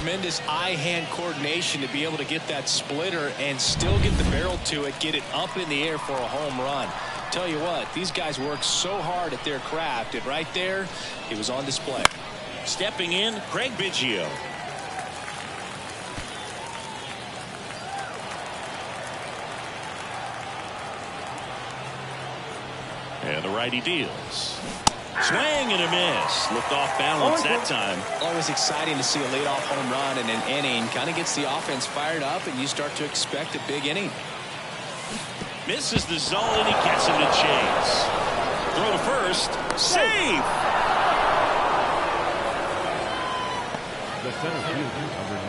tremendous eye-hand coordination to be able to get that splitter and still get the barrel to it, get it up in the air for a home run. Tell you what, these guys work so hard at their craft, and right there, it was on display. Stepping in, Craig Biggio. And the righty deals. Swing and a miss. Looked off balance that time. Always exciting to see a leadoff home run in an inning. Kind of gets the offense fired up, and you start to expect a big inning. Misses the zone, and he gets him to chase. Throw to first. Save!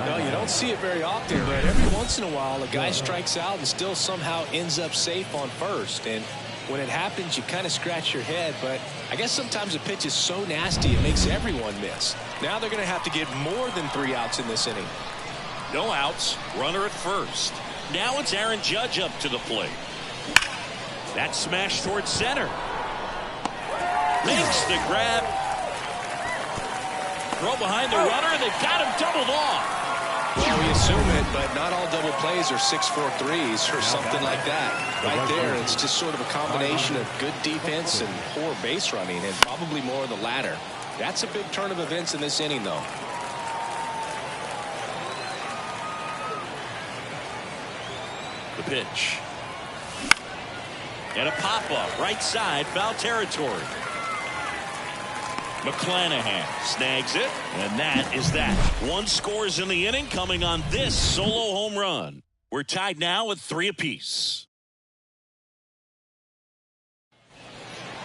No, you don't see it very often, but every once in a while, a guy strikes out and still somehow ends up safe on first. And when it happens, you kind of scratch your head, but I guess sometimes a pitch is so nasty it makes everyone miss. Now they're going to have to get more than 3 outs in this inning. No outs, runner at first. Now it's Aaron Judge up to the plate. That smash towards center. Makes the grab. Throw behind the runner. They've got him doubled off. Well, we assume it, but not all double plays are 6-4-3s or something like that. Right there, it's just sort of a combination of good defense and poor base running, and probably more of the latter. That's a big turn of events in this inning, though. The pitch. And a pop-up, right side, foul territory. McClanahan snags it, and that is that. 1 scores in the inning coming on this solo home run. We're tied now with 3 apiece.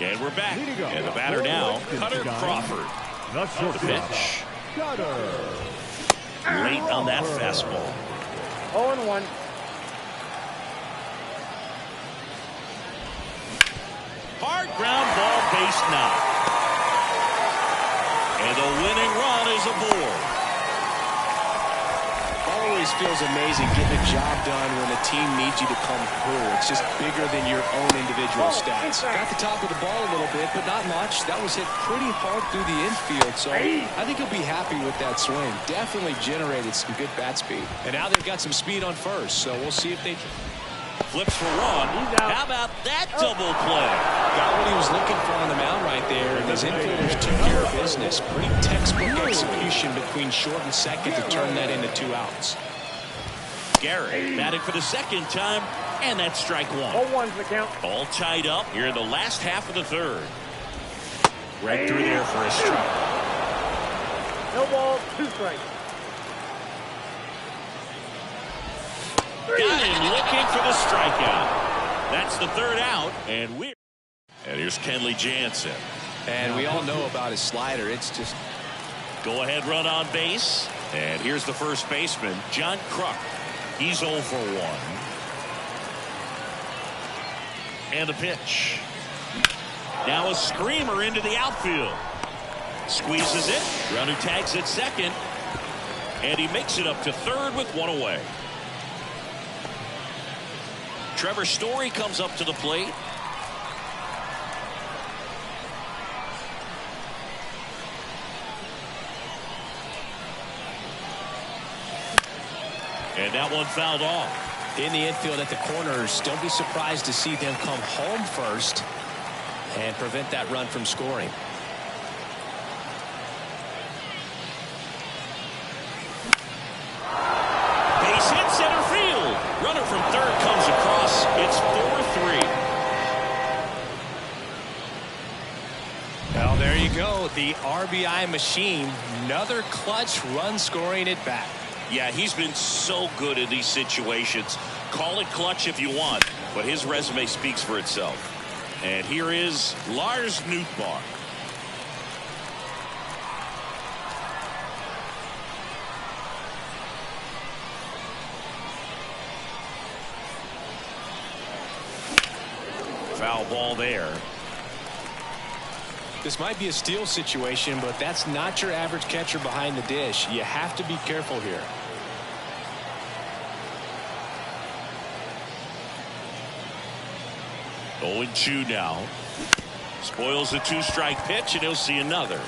And we're back. And the batter now, Cutter Crawford. The pitch. Late on that fastball. 0-1. Hard ground ball, base knock. And the winning run is aboard. Always feels amazing getting a job done when the team needs you to come through. It's just bigger than your own individual stats. Got the top of the ball a little bit, but not much. That was hit pretty hard through the infield, so I think he'll be happy with that swing. Definitely generated some good bat speed. And now they've got some speed on first, so we'll see if they can. Flips for 1. How about that double play? Got what he was looking for on the mound right there, and his infielders took care of business. Pretty textbook execution between short and second to turn that into 2 outs. Garrett batting for the second time, and that's strike 1. 0-1's the count. All tied up here in the last half of the third. Right through there for a strike. No ball, 2 strikes. Got him looking for the strikeout. That's the 3rd out, and here's Kenley Jansen. And we all know about his slider. It's just go ahead run on base. And here's the first baseman, John Kruk. He's 0 for 1. And the pitch. Now a screamer into the outfield. Squeezes it. Runner tags at second. And he makes it up to third with 1 away. Trevor Story comes up to the plate. And that one fouled off. In the infield at the corners, don't be surprised to see them come home first and prevent that run from scoring. Base hit center field. Runner from third comes across. It's 4-3. Well, there you go. The RBI machine. Another clutch run scoring at bat. Yeah, he's been so good in these situations. Call it clutch if you want, but his resume speaks for itself. And here is Lars Nootbaar. Foul ball there. This might be a steal situation, but that's not your average catcher behind the dish. You have to be careful here. Owen Chu now. Spoils a 2-strike pitch, and he'll see another.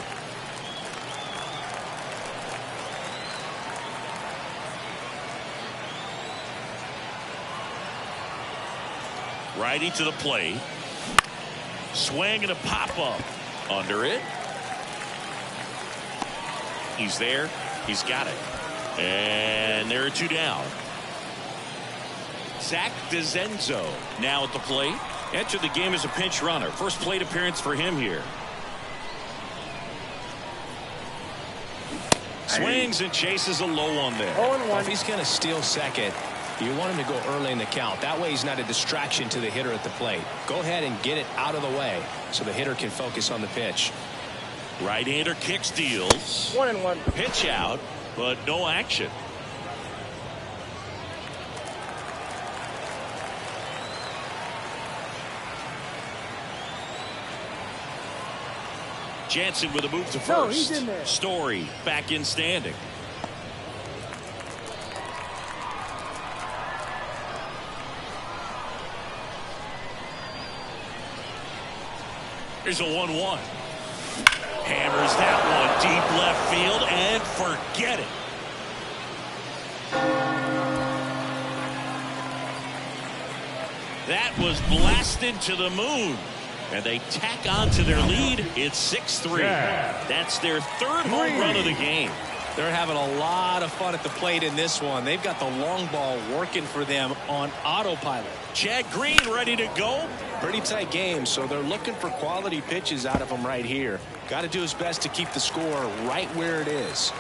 Righty to the plate. Swing and a pop-up. Under it. He's there. He's got it. And there are 2 down. Zach DeZenzo now at the plate. Entered the game as a pinch runner. First plate appearance for him here. Swings and chases a low one there. 0-1. Well, if he's going to steal second, you want him to go early in the count. That way he's not a distraction to the hitter at the plate. Go ahead and get it out of the way so the hitter can focus on the pitch. Right-hander kick steals. 1-1. Pitch out, but no action. Jansen with a move to first. No, he's in there. Story back in standing. Here's a 1-1. Hammers that one deep left field and forget it. That was blasted to the moon. And they tack on to their lead. It's 6-3. That's their 3rd home run of the game. They're having a lot of fun at the plate in this one. They've got the long ball working for them on autopilot. Chad Green ready to go. Pretty tight game, so they're looking for quality pitches out of him right here. Got to do his best to keep the score right where it is.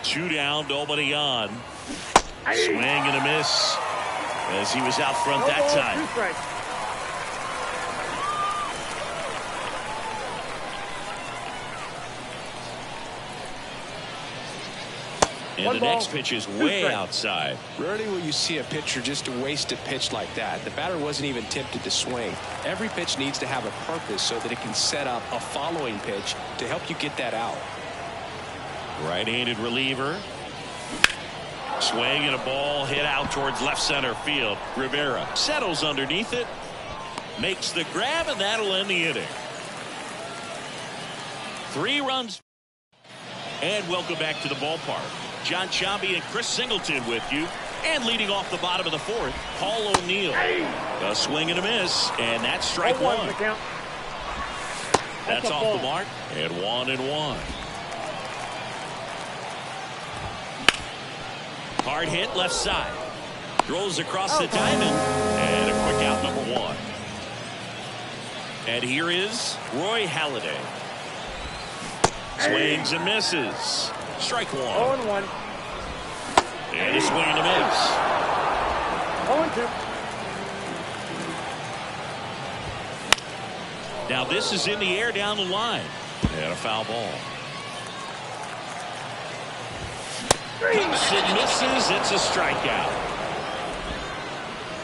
2 down, nobody on. Swing and a miss as he was out front that time. 2 strikes. And the next pitch is way outside. Rarely will you see a pitcher just waste a pitch like that. The batter wasn't even tempted to swing. Every pitch needs to have a purpose so that it can set up a following pitch to help you get that out. Right-handed reliever. Swing and a ball hit out towards left center field. Rivera settles underneath it. Makes the grab, and that'll end the inning. 3 runs. And welcome back to the ballpark. John Chambi and Chris Singleton with you. And leading off the bottom of the 4th, Paul O'Neill. A swing and a miss, and that's strike 1. That's off the mark, and 1-1. Hard hit left side. Throws across the diamond, and a quick out, number 1. And here is Roy Halladay. Swings and misses. Strike 1. 0-1. And a swing and a miss. 0-2. Now this is in the air down the line. And a foul ball. It misses. It's a strikeout.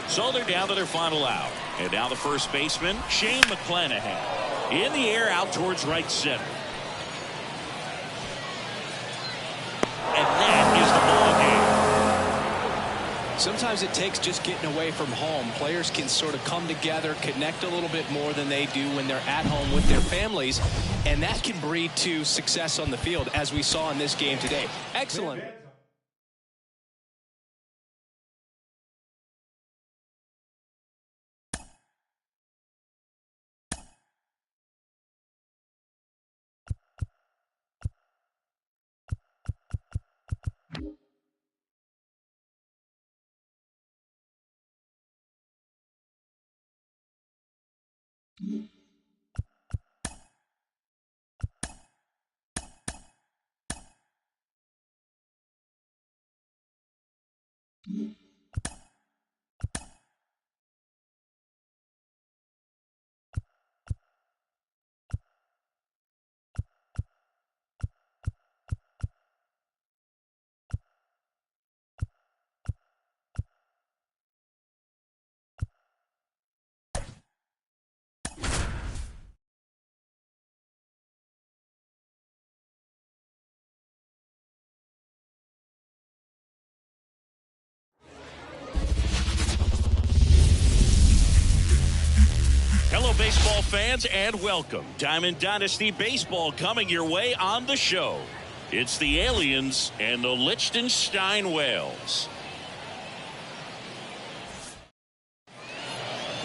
So they're down to their final out. And now the first baseman, Shane McClanahan. In the air out towards right center. And that is the ball game. Sometimes it takes just getting away from home. Players can sort of come together, connect a little bit more than they do when they're at home with their families, and that can breed to success on the field, as we saw in this game today. Excellent. Hello, baseball fans, and welcome. Diamond Dynasty Baseball coming your way on the show. It's the Aliens and the Liechtenstein Whales.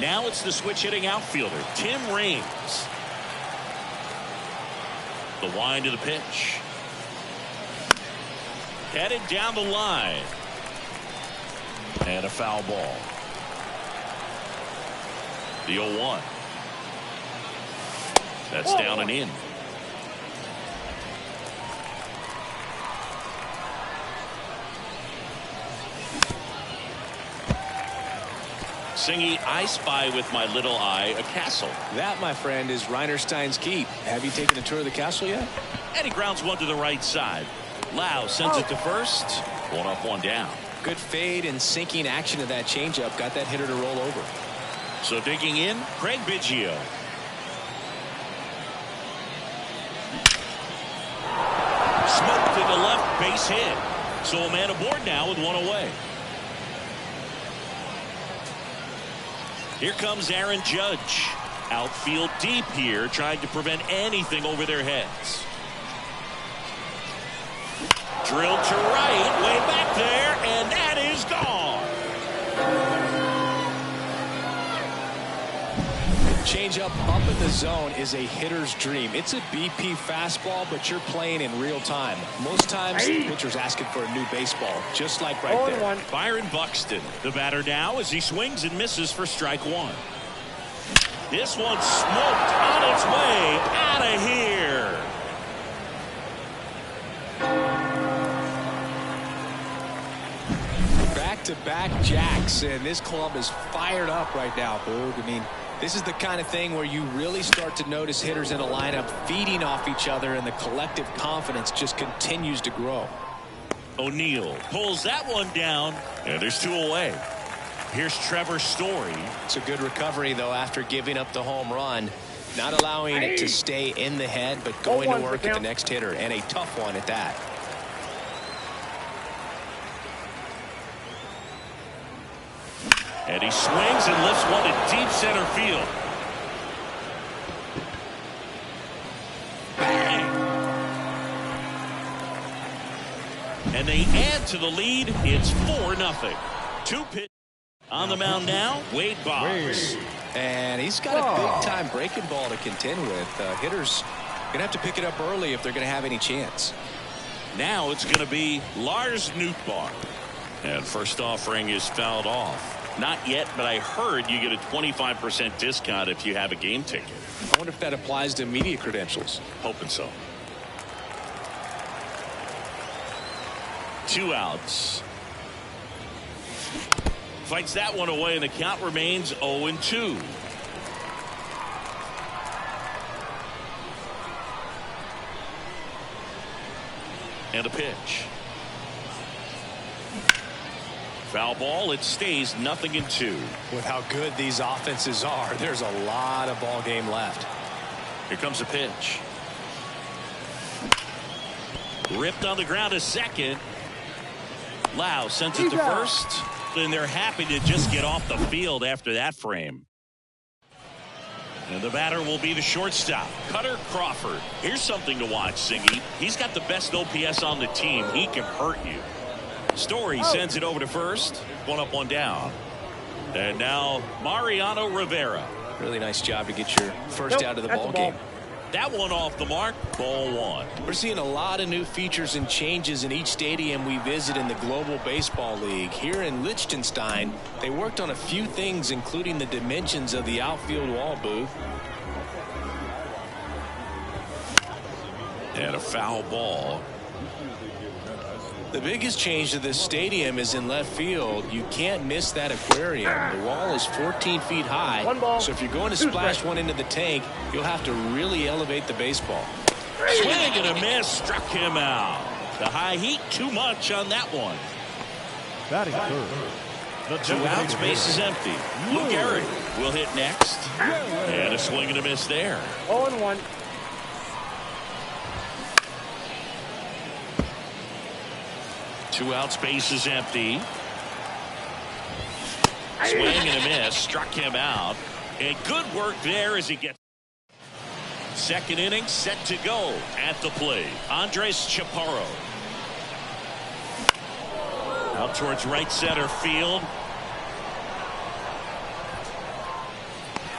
Now it's the switch hitting outfielder, Tim Raines. The wind to the pitch. Headed down the line. And a foul ball. The 0-1. That's down and in. Singy, I spy with my little eye a castle. That, my friend, is Reinerstein's Keep. Have you taken a tour of the castle yet? And he grounds one to the right side. Lau sends it to first. One up, one down. Good fade and sinking action of that changeup got that hitter to roll over. So digging in, Craig Biggio. Smoked to the left, base hit. So a man aboard now with one away. Here comes Aaron Judge. Outfield deep here, trying to prevent anything over their heads. Drilled to right, way back there, and that is gone. Changeup up in the zone is a hitter's dream. It's a BP fastball, but you're playing in real time. Most times, the pitcher's asking for a new baseball, just like right there. Byron Buxton, the batter now as he swings and misses for strike one. This one smoked on its way out of here. Back-to-back jacks, and this club is fired up right now, Boog. I mean, this is the kind of thing where you really start to notice hitters in a lineup feeding off each other, and the collective confidence just continues to grow. O'Neill pulls that one down, and there's two away. Here's Trevor Story. It's a good recovery, though, after giving up the home run. Not allowing it to stay in the head, but going to work at the next hitter, and a tough one at that. And he swings and lifts one to deep center field. Bang! And they add to the lead. It's 4-0. Two pitch on the mound now. Wade Boggs. And he's got a big-time breaking ball to contend with. Hitters going to have to pick it up early if they're going to have any chance. Now it's going to be Lars Nootbaar. And first offering is fouled off. Not yet, but I heard you get a 25% discount if you have a game ticket. I wonder if that applies to media credentials. Hoping so. 2 outs. Fights that one away, and the count remains 0-2. And a pitch. Foul ball. It stays 0-2. With how good these offenses are, there's a lot of ball game left. Here comes a pitch. Ripped on the ground to second. Lau sends it to first. And they're happy to just get off the field after that frame. And the batter will be the shortstop, Cutter Crawford. Here's something to watch, Singy. He's got the best OPS on the team. He can hurt you. Story sends it over to first. One up, one down. And now Mariano Rivera. Really nice job to get your first out of the ball game. That one off the mark. Ball one. We're seeing a lot of new features and changes in each stadium we visit in the Global Baseball League. Here in Liechtenstein, they worked on a few things, including the dimensions of the outfield wall booth. And a foul ball. The biggest change to this stadium is in left field. You can't miss that aquarium. The wall is 14 feet high, so if you're going to splash one into the tank, you'll have to really elevate the baseball. Swing and a miss, struck him out. The high heat, too much on that one. Batting third. 2 outs, base is empty. Lou Gehrig will hit next. And a swing and a miss there. 0-1. Two outs, base is empty. Swing and a miss, struck him out. And good work there as he gets. Second inning set to go at the plate. Andres Chaparro. Out towards right center field.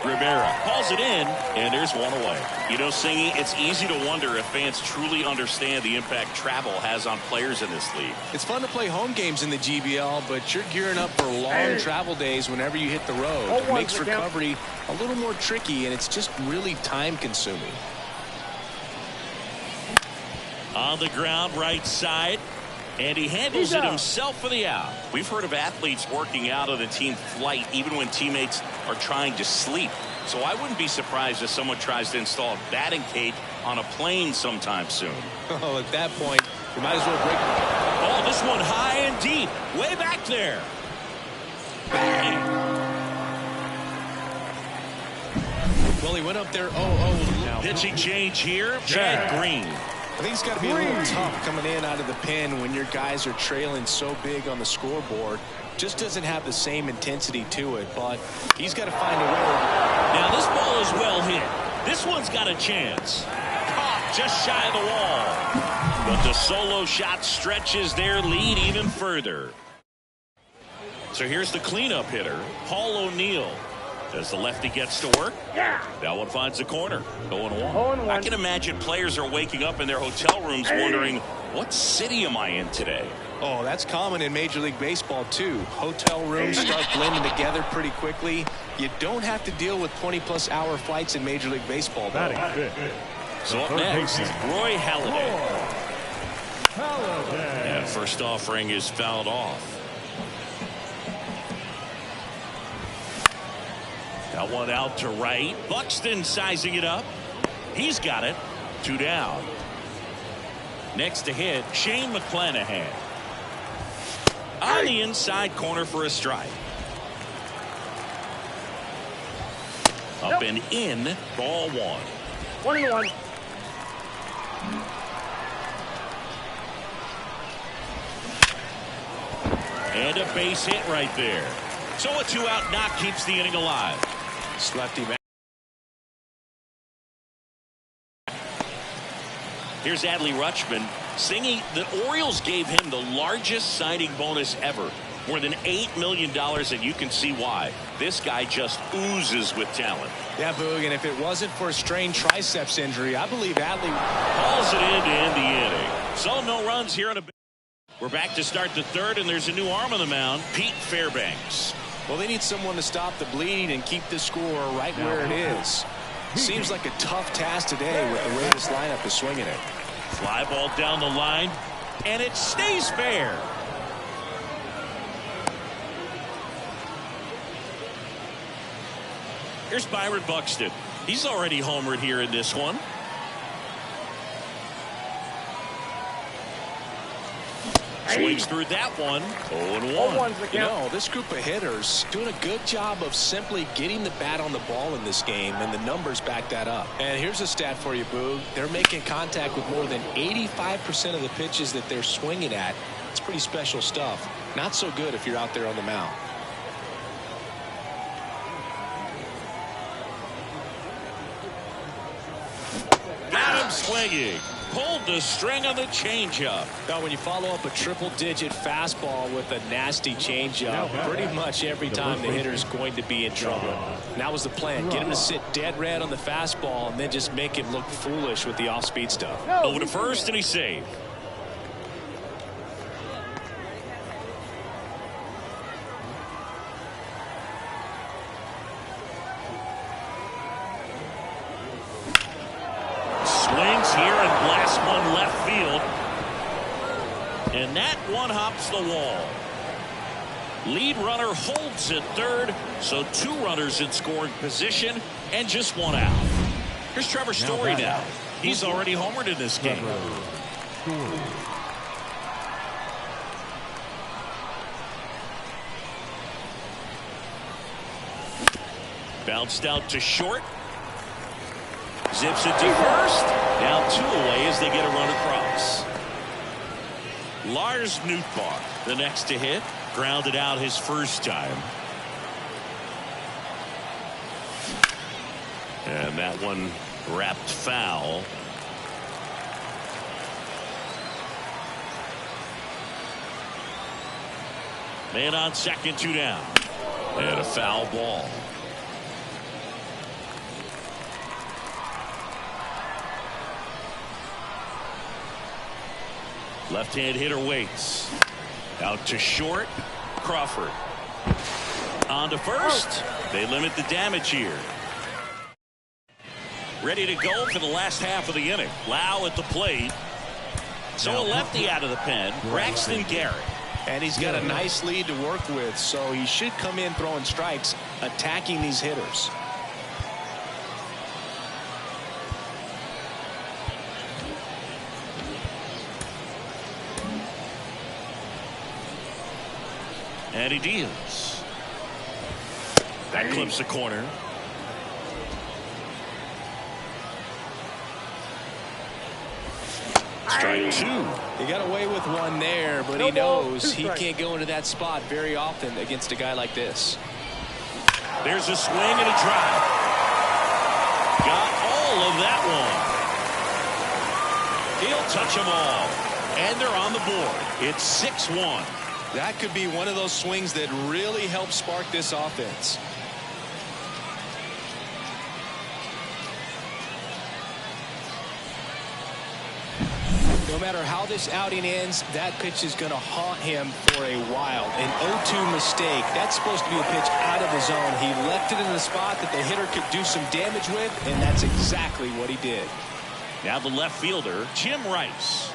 Rivera calls it in, and there's one away. You know, Singy, it's easy to wonder if fans truly understand the impact travel has on players in this league. It's fun to play home games in the GBL, but you're gearing up for long travel days whenever you hit the road. It makes recovery a little more tricky, and it's just really time-consuming. On the ground, right side. And he handles it himself for the out. We've heard of athletes working out on the team flight even when teammates are trying to sleep. So I wouldn't be surprised if someone tries to install a batting cage on a plane sometime soon. Oh, at that point, you might as well break. Oh, this one high and deep. Way back there. Bang. Well, he went up there. Pitching change here. Chad Green. I think it's got to be a little tough coming in out of the pen when your guys are trailing so big on the scoreboard. Just doesn't have the same intensity to it, but he's got to find a way. Now this ball is well hit. This one's got a chance. Caught just shy of the wall. But the solo shot stretches their lead even further. So here's the cleanup hitter, Paul O'Neill. As the lefty gets to work, that one finds the corner. 0-1. I can imagine players are waking up in their hotel rooms wondering, what city am I in today? Oh, that's common in Major League Baseball, too. Hotel rooms start blending together pretty quickly. You don't have to deal with 20-plus hour flights in Major League Baseball, though. So up next, Roy Halladay. And first offering is fouled off. That one out to right. Buxton sizing it up. He's got it. 2 down. Next to hit, Shane McClanahan. On the inside corner for a strike. Up and in, ball 1. 1-1. And a base hit right there. So a 2-out knock keeps the inning alive. Lefty man. Here's Adley Rutschman singing that Orioles gave him the largest signing bonus ever, more than $8 million, and you can see why. This guy just oozes with talent. Yeah, Boog, and if it wasn't for a strained triceps injury, I believe Adley calls it in to end the inning. So no runs here in a bit. We're back to start the third, and there's a new arm on the mound, Pete Fairbanks. Well, they need someone to stop the bleed and keep the score right where it is. Seems like a tough task today with the way this lineup is swinging it. Fly ball down the line, and it stays fair. Here's Byron Buxton. He's already homered here in this one. Swings through that one. 0-1. You know, this group of hitters doing a good job of simply getting the bat on the ball in this game, and the numbers back that up. And here's a stat for you, Boog. They're making contact with more than 85% of the pitches that they're swinging at. It's pretty special stuff. Not so good if you're out there on the mound. Got him swinging. Pulled the string on the changeup. Now, when you follow up a triple-digit fastball with a nasty changeup, pretty much every time the hitter is going to be in trouble. And that was the plan. Get him to sit dead red on the fastball and then just make him look foolish with the off-speed stuff. Over to first, and he's saved. Swings here and blasts one left field. And that one hops the wall. Lead runner holds at third, so 2 runners in scoring position and just 1 out. Here's Trevor Story now. He's already homered in this game. Bounced out to short. Zips it to first. Now 2 away as they get a run across. Lars Nootbaar, the next to hit, grounded out his first time. And that one wrapped foul. Man on second, 2 down. And a foul ball. Left-hand hitter waits. Out to short. Crawford. On to first. They limit the damage here. Ready to go for the last half of the inning. Lau at the plate. So a lefty out of the pen. Braxton Garrett. And he's got a nice lead to work with, so he should come in throwing strikes, attacking these hitters. And he deals. That clips the corner. Strike two. He got away with one there, but he knows he can't go into that spot very often against a guy like this. There's a swing and a drive. Got all of that one. He'll touch them all. And they're on the board. It's 6-1. That could be one of those swings that really help spark this offense. No matter how this outing ends, that pitch is going to haunt him for a while. An 0-2 mistake. That's supposed to be a pitch out of the zone. He left it in the spot that the hitter could do some damage with, and that's exactly what he did. Now the left fielder, Jim Rice.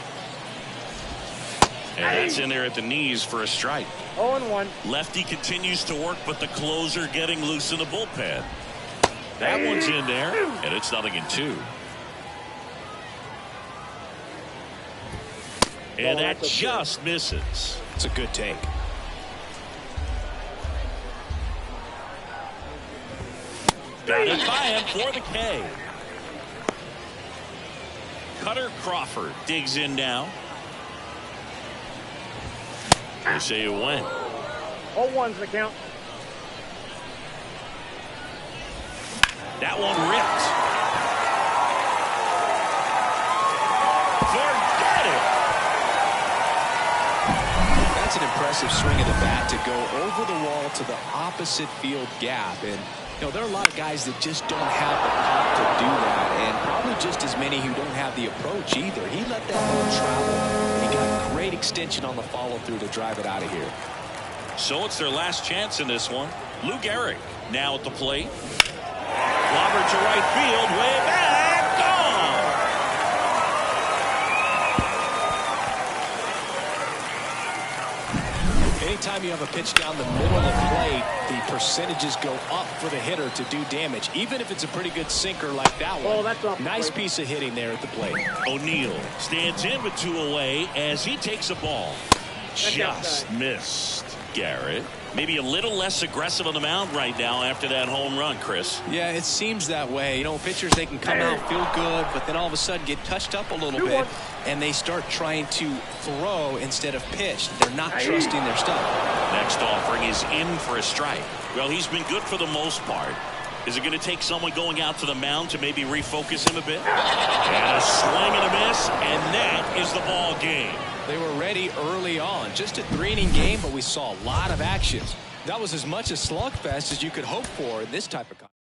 And that's in there at the knees for a strike. 0-1. Lefty continues to work, but the closer getting loose in the bullpen. That one's in there, and it's 0-2. And that just misses. It's a good take. Batted by him for the K. Cutter Crawford digs in now. They say you win. 0-1's the count. That one ripped. Forget it. That's an impressive swing of the bat to go over the wall to the opposite field gap. And, you know, there are a lot of guys that just don't have the pop to do that. And probably just as many who don't have the approach either. He let that ball travel. He got great extension on the follow-through to drive it out of here. So it's their last chance in this one. Lou Gehrig now at the plate. Clobbered to right field, way back, gone. Anytime you have a pitch down the middle of the plate, the percentages go up for the hitter to do damage, even if it's a pretty good sinker like that one. Oh, that's off the nice plate. piece of hitting there at the plate. O'Neill stands in with 2 away as he takes a ball. Just missed. Garrett maybe a little less aggressive on the mound right now after that home run, Chris. Yeah, it seems that way. You know, pitchers, they can come out, feel good, but then all of a sudden get touched up a little bit, and they start trying to throw instead of pitch. They're not trusting their stuff. Next offering is in for a strike. Well, he's been good for the most part. Is it going to take someone going out to the mound to maybe refocus him a bit? And a swing and a miss, and that is the ball game. They were ready early on. Just a 3-inning game, but we saw a lot of action. That was as much a slugfest as you could hope for in this type of contest.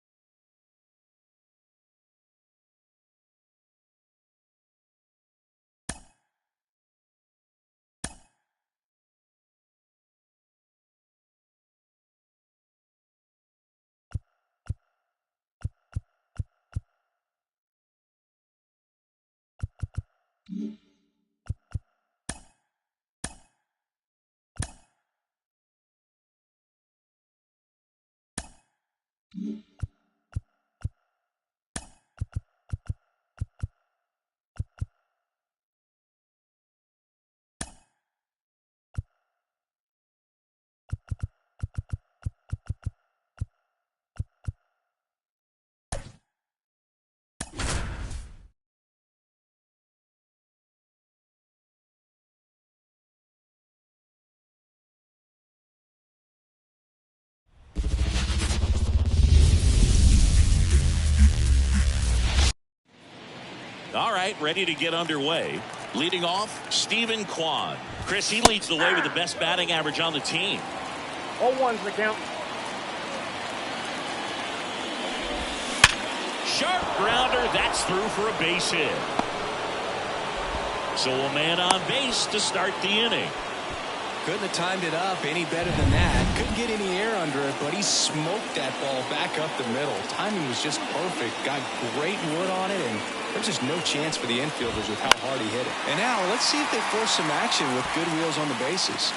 All right, ready to get underway. Leading off, Stephen Kwan. Chris, he leads the way with the best batting average on the team. 0-1's the count. Sharp grounder, that's through for a base hit. So a man on base to start the inning. Couldn't have timed it up any better than that. Couldn't get any air under it, but he smoked that ball back up the middle. Timing was just perfect. Got great wood on it, and there's just no chance for the infielders with how hard he hit it. And now let's see if they force some action with good wheels on the bases.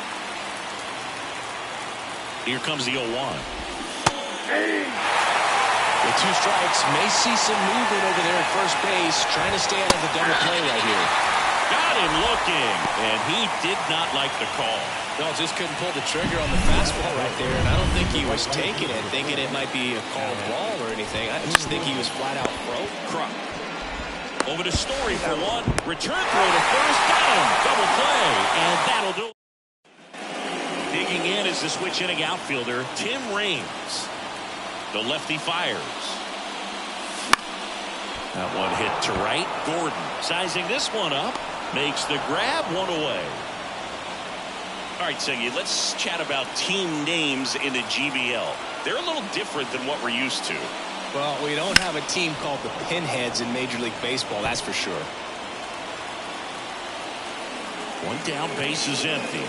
Here comes the 0-1. With 2 strikes, may see some movement over there at first base, trying to stay out of the double play right here. Got him looking, and he did not like the call. No, just couldn't pull the trigger on the fastball right there, and I don't think he was taking it, thinking it might be a called ball or anything. I just think he was flat out broke. Kruk. Over to Story for 1. Return throw to first. Got him. Double play, and that'll do it. Digging in is the switch inning outfielder, Tim Raines. The lefty fires. That one hit to right. Gordon sizing this one up. Makes the grab, 1 away. All right, Seggy, let's chat about team names in the GBL. They're a little different than what we're used to. Well, we don't have a team called the Pinheads in Major League Baseball, that's for sure. One down, base is empty.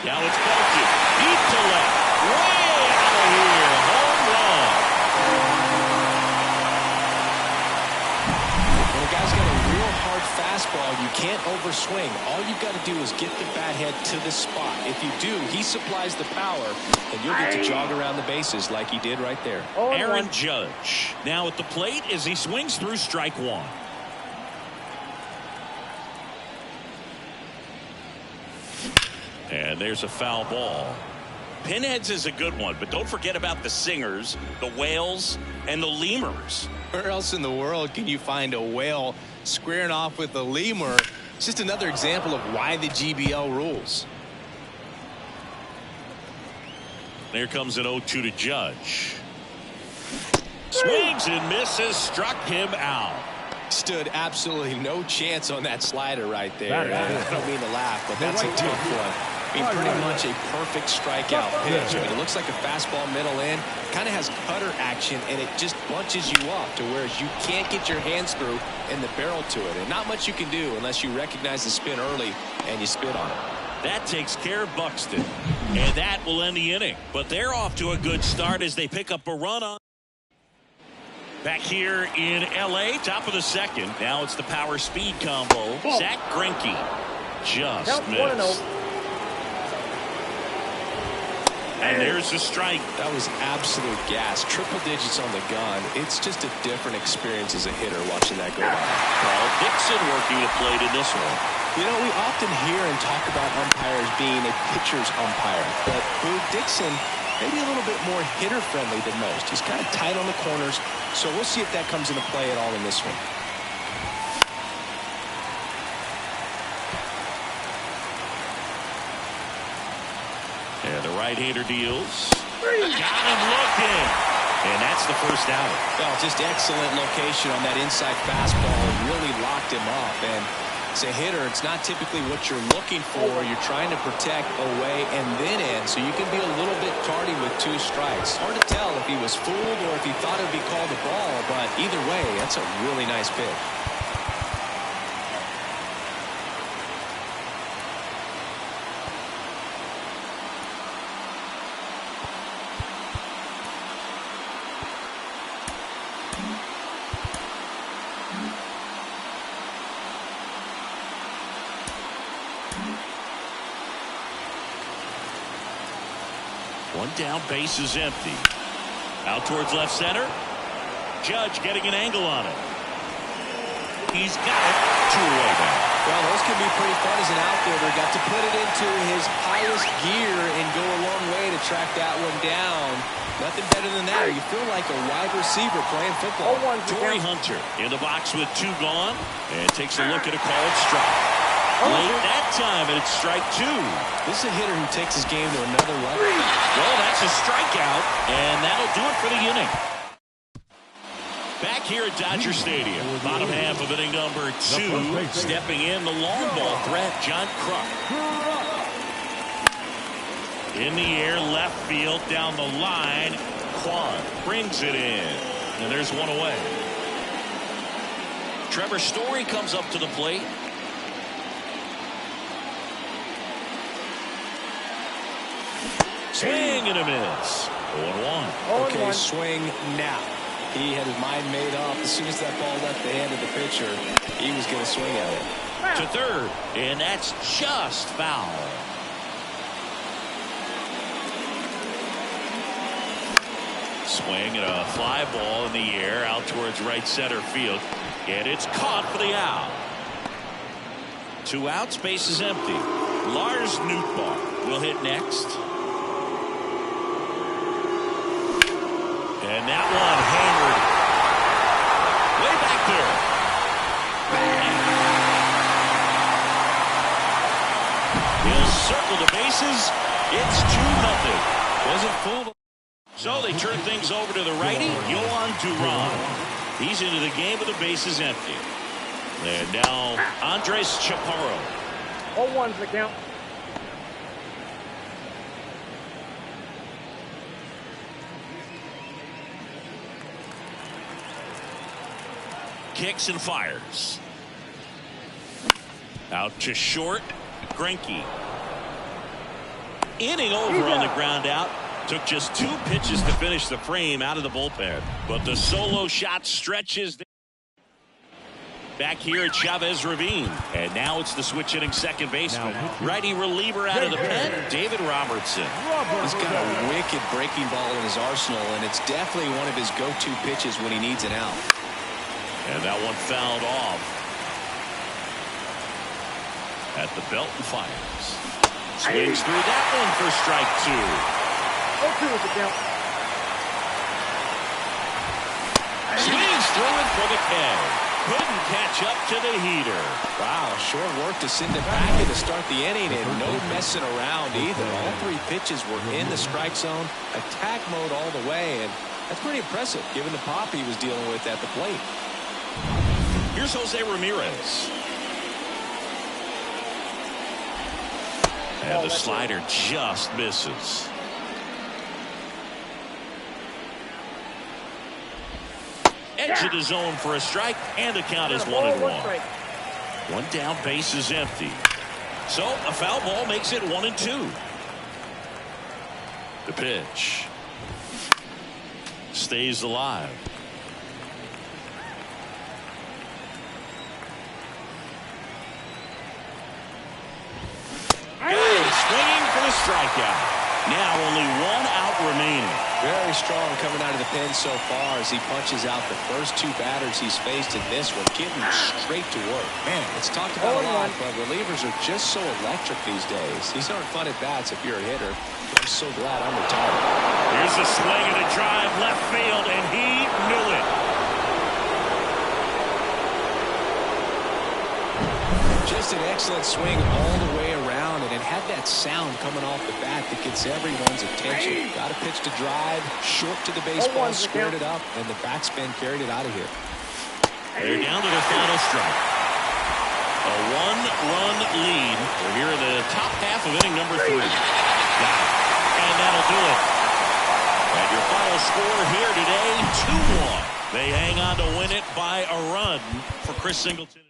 Now it's Belkin. Deep to left. Way out of here. Home run. When a guy's got a real hard fastball, you can't overswing. All you've got to do is get the bat head to the spot. If you do, he supplies the power, and you'll get to jog around the bases like he did right there. Aaron Judge now at the plate as he swings through strike 1. And there's a foul ball. Pinheads is a good one, but don't forget about the singers, the whales, and the lemurs. Where else in the world can you find a whale squaring off with a lemur? It's just another example of why the GBL rules. There comes an 0-2 to Judge. Swings and misses, struck him out. Stood absolutely no chance on that slider right there. I don't mean to laugh, but that's a tough one. I mean, pretty much a perfect strikeout pitch. I mean, it looks like a fastball middle in. Kind of has cutter action, and it just bunches you up to where you can't get your hands through and the barrel to it. And not much you can do unless you recognize the spin early and you spit on it. That takes care of Buxton. And that will end the inning. But they're off to a good start as they pick up a run on. Back here in L.A., top of the second. Now it's the power speed combo. Zach Greinke just missed. And there's the strike. That was absolute gas. Triple digits on the gun. It's just a different experience as a hitter watching that go by. Carl Dixon working the plate in this one. You know, we often hear and talk about umpires being a pitcher's umpire, but Boo Dixon maybe a little bit more hitter-friendly than most. He's kind of tight on the corners, so we'll see if that comes into play at all in this one. And the right-hander deals. Got him looking. And that's the first out. Well, just excellent location on that inside fastball. Really locked him up. And as a hitter, it's not typically what you're looking for. You're trying to protect away and then in, so you can be a little bit tardy with 2 strikes. Hard to tell if he was fooled or if he thought it would be called a ball, but either way, that's a really nice pitch. One down, base is empty. Out towards left center. Judge getting an angle on it. He's got it. 2 away now. Well, those can be pretty fun as an outfielder. Got to put it into his highest gear and go a long way to track that one down. Nothing better than that. You feel like a wide receiver playing football. Torrey Hunter in the box with 2 gone and takes a look at a called strike. Late that time, and it's strike 2. This is a hitter who takes his game to another level. Well, that's a strikeout, and that'll do it for the inning. Back here at Dodger Stadium, bottom half of inning number 2. Stepping in the long ball threat, John Kruk. In the air, left field, down the line. Kwan brings it in, and there's 1 away. Trevor Story comes up to the plate. Swing and a miss. 0-1. Okay, swing now. He had his mind made up. As soon as that ball left the hand of the pitcher, he was going to swing at it. To third, and that's just foul. Swing and a fly ball in the air out towards right center field, and it's caught for the out. 2 outs, base is empty. Lars Nootbaar will hit next. And that one hammered way back there. He'll circle the bases. It's 2-0. Wasn't fooled. So they turn things over to the righty, Yohan Duran. He's into the game with the bases empty. And now Andres Chaparro. 0-1's the count. Kicks and fires. Out to short, Greinke. Inning over on the ground out. Took just 2 pitches to finish the frame out of the bullpen. But the solo shot stretches. Back here at Chavez Ravine. And now it's the switch hitting second baseman. Righty reliever out of the pen, David Robertson. He's got a wicked breaking ball in his arsenal, and it's definitely one of his go-to pitches when he needs an out. And that one fouled off. At the belt and fires. Swings through that one for strike 2. 0-2 is the count. Swings through it for the K. Couldn't catch up to the heater. Wow, short work to send it back in to start the inning, and no messing around either. All 3 pitches were in the strike zone, attack mode all the way, and that's pretty impressive given the pop he was dealing with at the plate. Here's Jose Ramirez. And the slider just misses. Edge of the zone for a strike, and the count is 1-1. One down, base is empty. So a foul ball makes it 1-2. The pitch stays alive. Swinging for the strikeout. Now only 1 out remaining. Very strong coming out of the pen so far as he punches out the first 2 batters he's faced in this one, getting straight to work. Man, it's talked about a lot, but relievers are just so electric these days. These aren't fun at bats if you're a hitter. I'm so glad I'm retired. Here's a swing and a drive left field, and he knew it. Just an excellent swing all the way around, and it had that sound coming off the bat that gets everyone's attention. Got a pitch to drive, short to the baseball, squared it up, and the backspin carried it out of here. They're down to their final strike. A 1-run lead. We're here in the top half of inning number 3. And that'll do it. And your final score here today, 2-1. They hang on to win it by a run for Chris Singleton.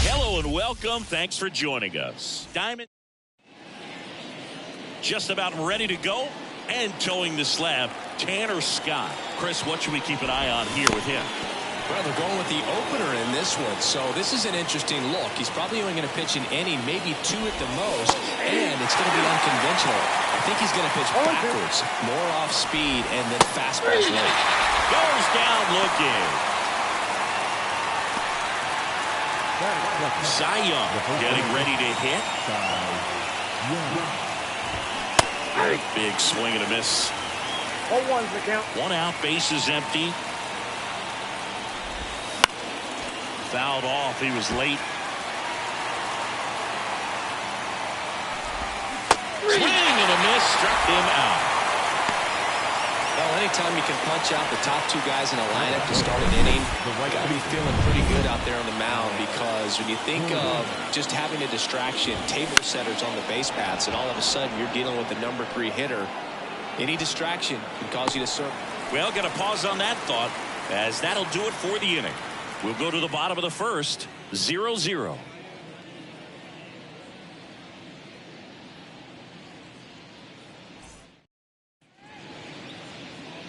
Hello and welcome. Thanks for joining us. Diamond just about ready to go and towing the slab, Tanner Scott. Chris, what should we keep an eye on here with him? Well, they're going with the opener in this one, so this is an interesting look. He's probably only going to pitch an inning, maybe 2 at the most, and it's going to be unconventional. I think he's going to pitch backwards, more off speed, and then fastballs late. Goes down looking. Cy Young getting ready to hit. Big swing and a miss. 0-1's the count. 1 out, bases empty. Fouled off. He was late. Swing and a miss. Struck him out. Well, anytime you can punch out the top 2 guys in a lineup to start an inning, you got to be feeling pretty good out there on the mound, because when you think of just having a distraction, table setters on the base paths, and all of a sudden you're dealing with the number 3 hitter, any distraction can cause you to circle. Well, got to pause on that thought, as that'll do it for the inning. We'll go to the bottom of the first, 0-0.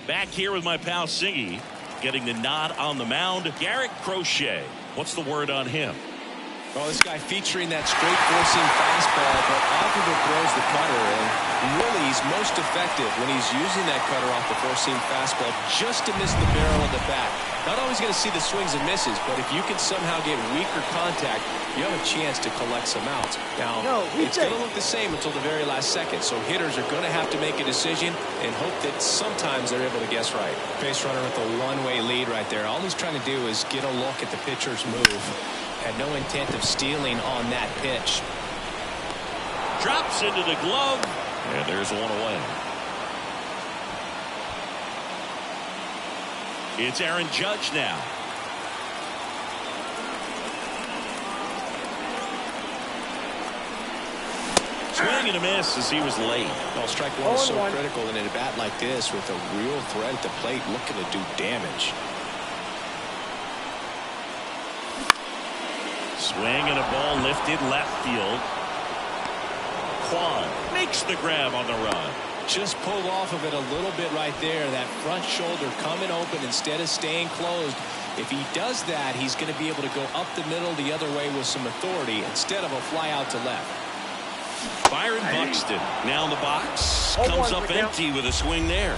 Back here with my pal Singy, getting the nod on the mound. Garrett Crochet. What's the word on him? Well, this guy featuring that straight forcing fastball, but often throws the cutter, and really he's most effective when he's using that cutter off the four-seam fastball just to miss the barrel of the bat. Not always going to see the swings and misses, but if you can somehow get weaker contact, you have a chance to collect some outs. Now, it's going to look the same until the very last second, so hitters are going to have to make a decision and hope that sometimes they're able to guess right. Base runner with a one-way lead right there. All he's trying to do is get a look at the pitcher's move. Had no intent of stealing on that pitch. Drops into the glove, and there's 1 away. It's Aaron Judge now. Swing and a miss as he was late. Well, strike 1 is so critical in a bat like this with a real threat at the plate looking to do damage. Swing and a ball lifted left field. Kwan makes the grab on the run. Just pulled off of it a little bit right there. That front shoulder coming open instead of staying closed. If he does that, he's going to be able to go up the middle the other way with some authority instead of a fly out to left. Byron Buxton now in the box. Comes up empty with a swing there.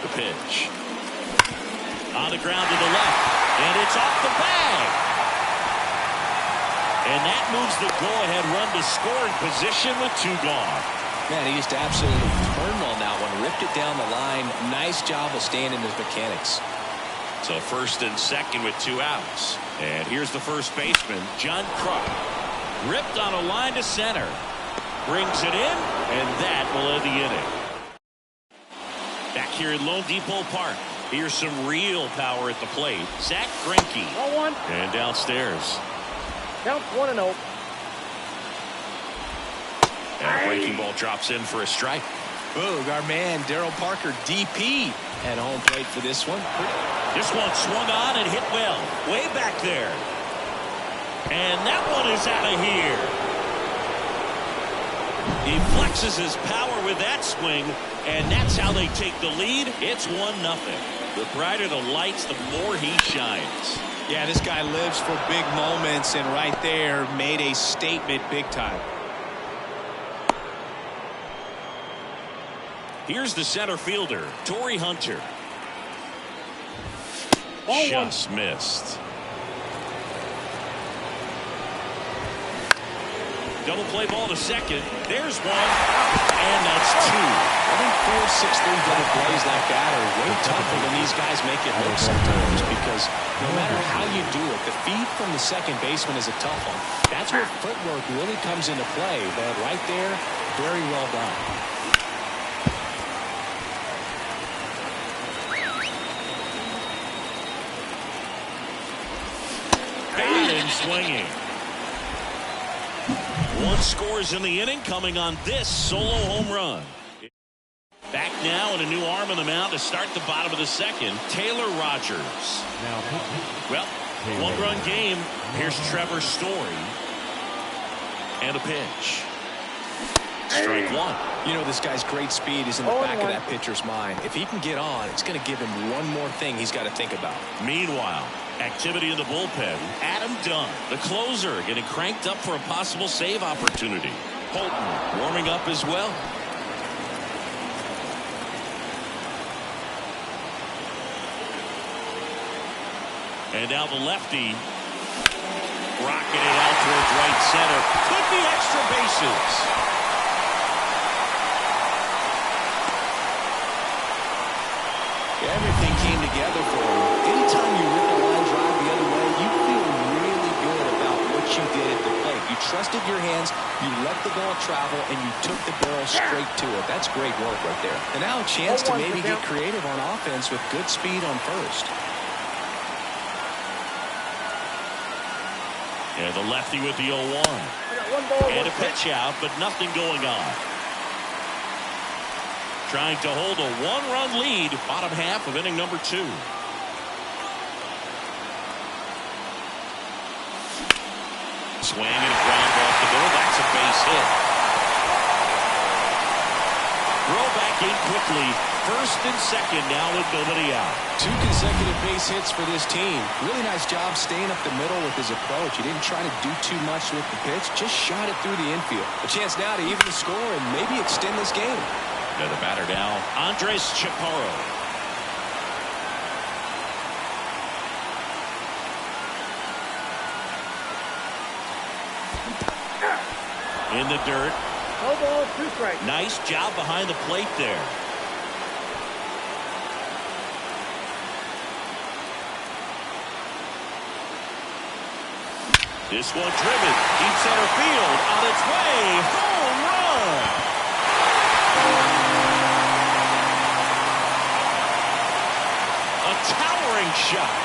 The pitch. On the ground to the left. And it's off the bag. And that moves the go-ahead run to scoring position with 2 gone. Man, he just absolutely turned on that one. Ripped it down the line. Nice job of staying in his mechanics. So first and second with 2 outs. And here's the first baseman, John Kruk. Ripped on a line to center. Brings it in, and that will end the inning. Back here at Lone Depot Park. Here's some real power at the plate. Zach Greinke. 1-1. And downstairs. Count 1-0. And a breaking ball drops in for a strike. Boog, our man, Darryl Parker, DP, at home plate for this one. This one swung on and hit well. Way back there. And that one is out of here. He flexes his power with that swing, and that's how they take the lead. It's 1-0. The brighter the lights, the more he shines. Yeah, this guy lives for big moments, and right there made a statement big time. Here's the center fielder, Torrey Hunter. Just missed. Double play ball to second. There's one. And that's two. I think 4-6-3 double plays like that are way tougher than these guys make it look sometimes, because no matter how you do it, the feed from the second baseman is a tough one. That's where footwork really comes into play. But right there, very well done. And swinging. One scores in the inning, coming on this solo home run. Back now and a new arm on the mound to start the bottom of the second. Taylor Rogers. Now, Well, one-run game. Here's Trevor Story. And a pitch. Strike one. You know, this guy's great speed is in the back of that pitcher's mind. If he can get on, it's going to give him one more thing he's got to think about. Meanwhile, activity in the bullpen. Adam Dunn, the closer, getting cranked up for a possible save opportunity. Holton warming up as well. And now the lefty rocketed out towards right center. Could be extra bases. Everything came together for him. Anytime you rip a line drive the other way, you feel really good about what you did at the plate. You trusted your hands, you let the ball travel, and you took the barrel straight to it. That's great work right there. And now a chance to maybe get creative on offense with good speed on first. And the lefty with the 0-1. And a pitch out, but nothing going on. Trying to hold a one-run lead, bottom half of inning number 2. Swing and a ground ball off the middle. That's a base hit. Throw back in quickly. First and second now with nobody out. 2 consecutive base hits for this team. Really nice job staying up the middle with his approach. He didn't try to do too much with the pitch, just shot it through the infield. A chance now to even the score and maybe extend this game. And the batter now, Andres Chaparro. In the dirt. No ball, 2 strikes. Nice job behind the plate there. This one driven. Deep center field. On its way. Home run. A towering shot.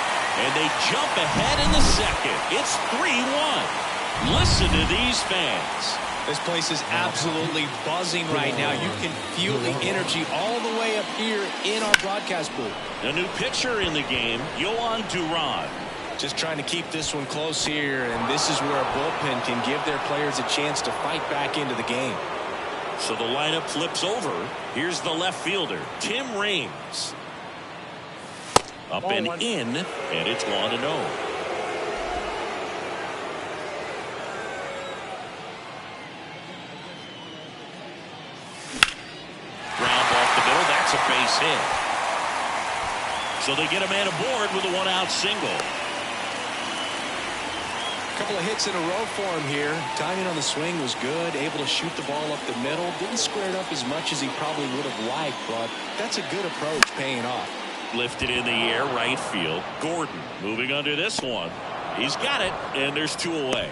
And they jump ahead in the second. It's 3-1. Listen to these fans. This place is absolutely buzzing right now. You can feel the energy all the way up here in our broadcast booth. A new pitcher in the game, Yohan Duran. Just trying to keep this one close here, and this is where a bullpen can give their players a chance to fight back into the game. So the lineup flips over. Here's the left fielder, Tim Raines. Up and in, and it's 1-0. A base hit. So they get a man aboard with a 1-out single. A couple of hits in a row for him here. Timing on the swing was good. Able to shoot the ball up the middle. Didn't square it up as much as he probably would have liked, but that's a good approach paying off. Lifted in the air, right field. Gordon moving under this one. He's got it, and there's 2 away.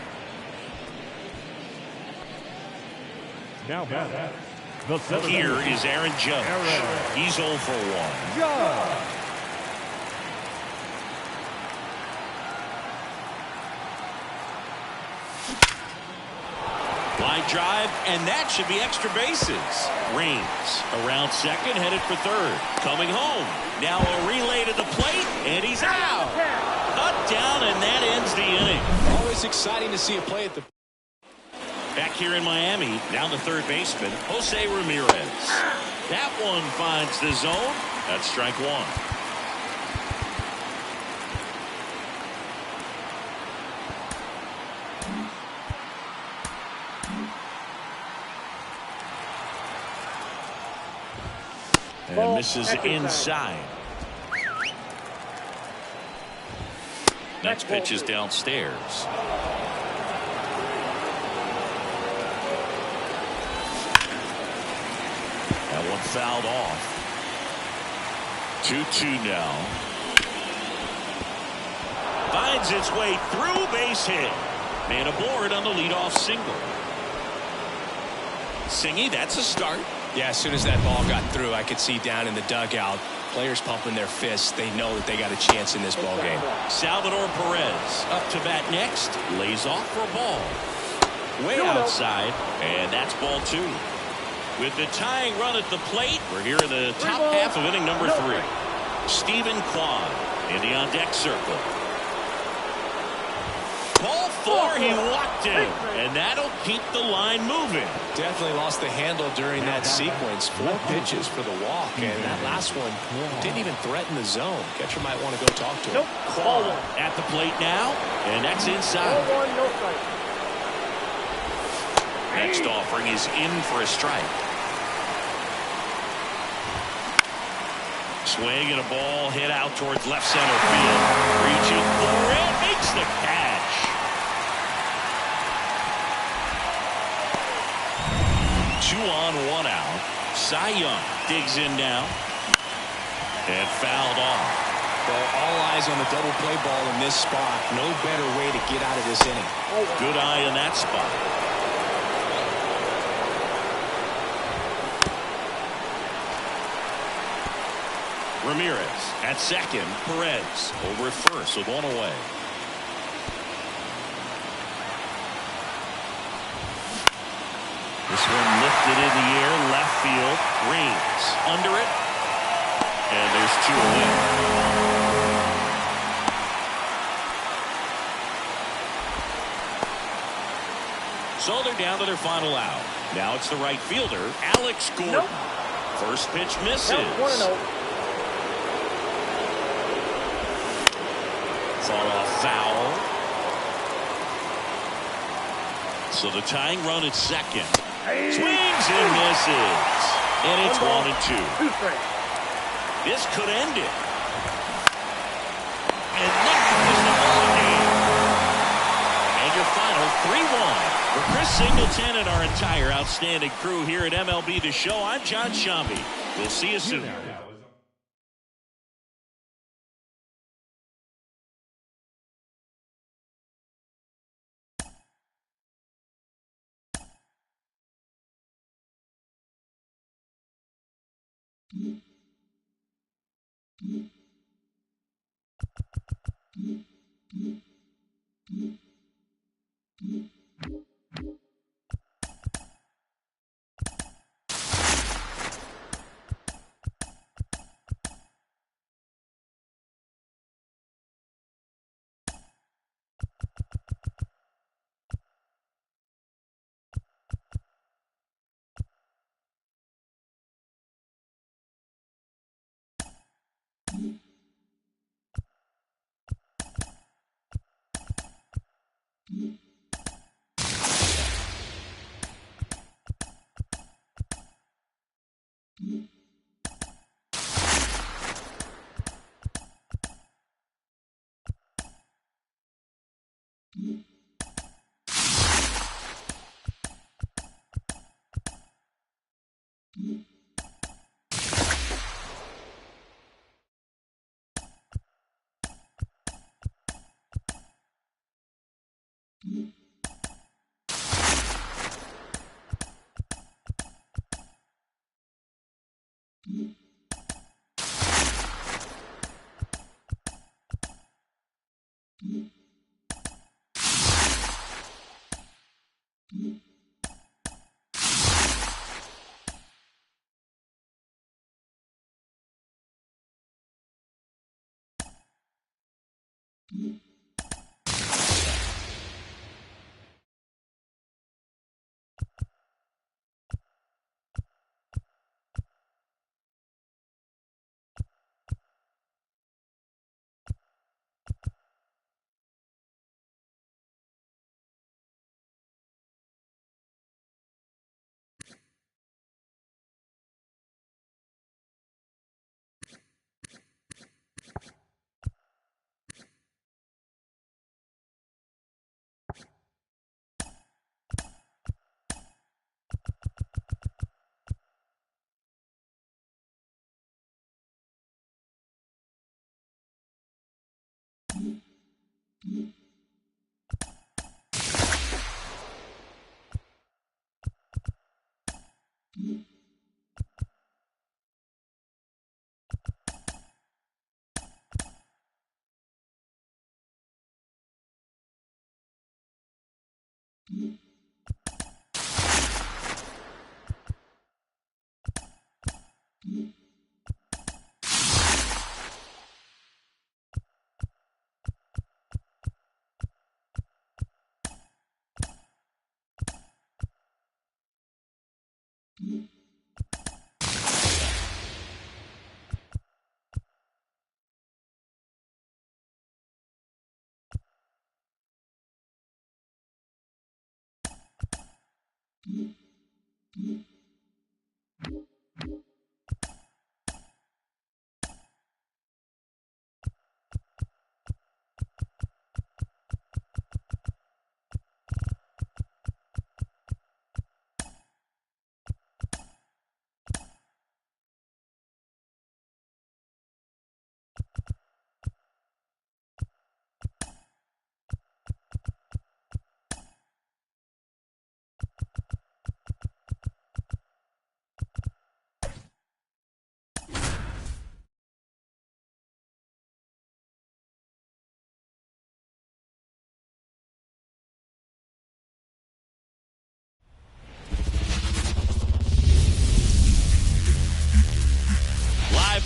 now back. Here is Aaron Judge. He's 0 for 1. Line drive, and that should be extra bases. Raines around second, headed for third. Coming home. Now a relay to the plate, and he's out. Cut down, and that ends the inning. Always exciting to see a play at the... Back here in Miami, down the third baseman, Jose Ramirez. That one finds the zone. That's strike 1. And misses inside. Next pitch is downstairs. and fouled off. 2-2 now. Finds its way through, base hit. Man aboard on the leadoff single. Singy, that's a start. Yeah, as soon as that ball got through, I could see down in the dugout, players pumping their fists. They know that they got a chance in this ball game. Salvador Perez up to bat next. Lays off for a ball. Way outside, and that's ball 2. With the tying run at the plate, we're here in the top half of inning number 3. Stephen Kwan in the on-deck circle. Ball 4, he walked in, and that'll keep the line moving. Definitely lost the handle during that sequence. 4 pitches for the walk, and that last one didn't even threaten the zone. Catcher might want to go talk to him. Kwan at the plate now, and that's inside. Ball 1, no strike. Next offering is in for a strike. Swing and a ball hit out towards left center field. Reaching for it, makes the catch. 2 on, 1 out. Cy Young digs in now and fouled off. Well, all eyes on the double play ball in this spot. No better way to get out of this inning. Good eye in that spot. Ramirez at second. Perez over at first with 1 away. This one lifted in the air, left field. Reigns under it, and there's 2 away. So they're down to their final out. Now it's the right fielder, Alex Gordon. First pitch misses. 1-0. Fought off foul. So the tying run at second. Swings and misses. And it's 1-2. 2 strikes. This could end it. And that is the ball game. And your final 3-1. For Chris Singleton and our entire outstanding crew here at MLB The Show, I'm John Shambi. We'll see you soon.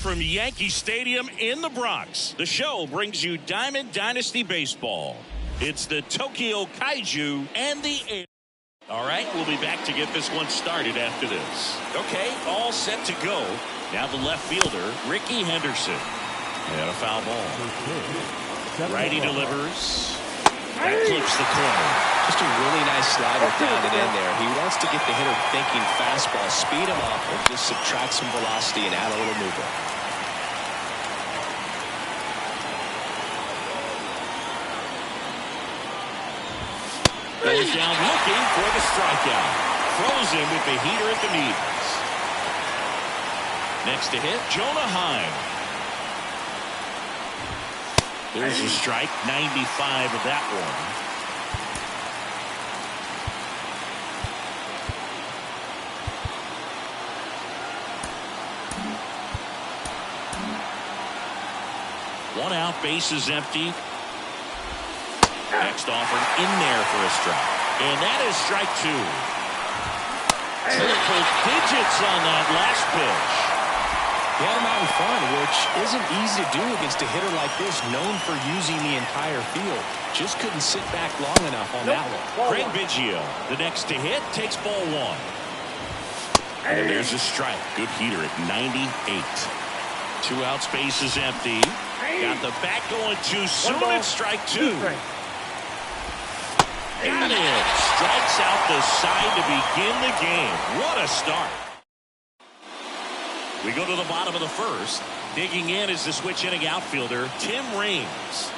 From Yankee Stadium in the Bronx, the show brings you Diamond Dynasty Baseball. It's the Tokyo Kaiju and the Air. All right, we'll be back to get this one started after this. Okay, all set to go. Now the left fielder, Ricky Henderson. And a foul ball. Righty delivers. That clips the corner. Just a really nice slider down and in there. He wants to get the hitter thinking fastball, speed him up, or just subtract some velocity and add a little movement. Goes down looking for the strikeout. Throws him with the heater at the knees. Next to hit, Jonah Heim. There's a strike, 95 of that one. One out, bases empty. Next offered in there for a strike. And that is strike two. Triple digits on that last pitch. He had him out in front, which isn't easy to do against a hitter like this, known for using the entire field. Just couldn't sit back long enough on that one. Craig Biggio, the next to hit, takes ball one. And there's a strike. Good heater at 98. Two outs, bases empty. Got the bat going too soon. It's strike two. Got it. Strikes out the side to begin the game. What a start. We go to the bottom of the first. Digging in is the switch inning outfielder, Tim Raines.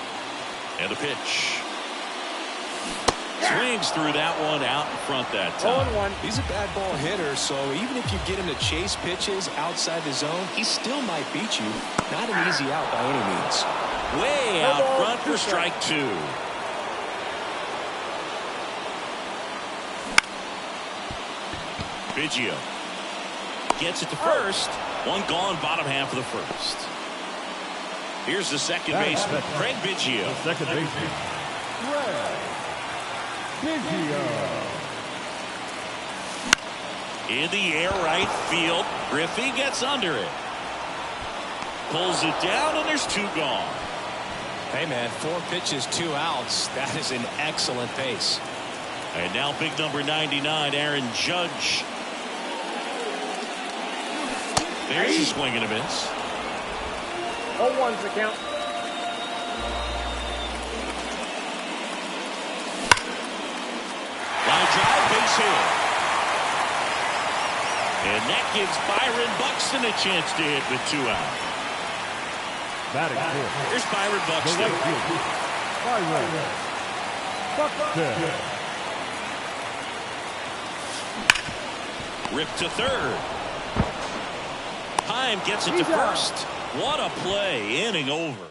And a pitch. Swings through that one out in front that time. He's a bad ball hitter, so even if you get him to chase pitches outside the zone, he still might beat you. Not an easy out by any means. Way out front for strike two. Biggio gets it to first. One gone, bottom half of the first. Here's the second baseman, Craig Biggio. Second baseman, Craig Biggio. In the air, right field. Griffey gets under it. Pulls it down, and there's two gone. Hey, man, 4 pitches, 2 outs. That is an excellent pace. And now big number 99, Aaron Judge. There's a swing and a miss. 0-1's the count. Line drive, base hit. And that gives Byron Buxton a chance to hit with 2 out. Batting fourth. Here's Byron The Buxton. right fielder, Byron Buxton. Ripped to third. Heim gets it to first. What a play. Inning over.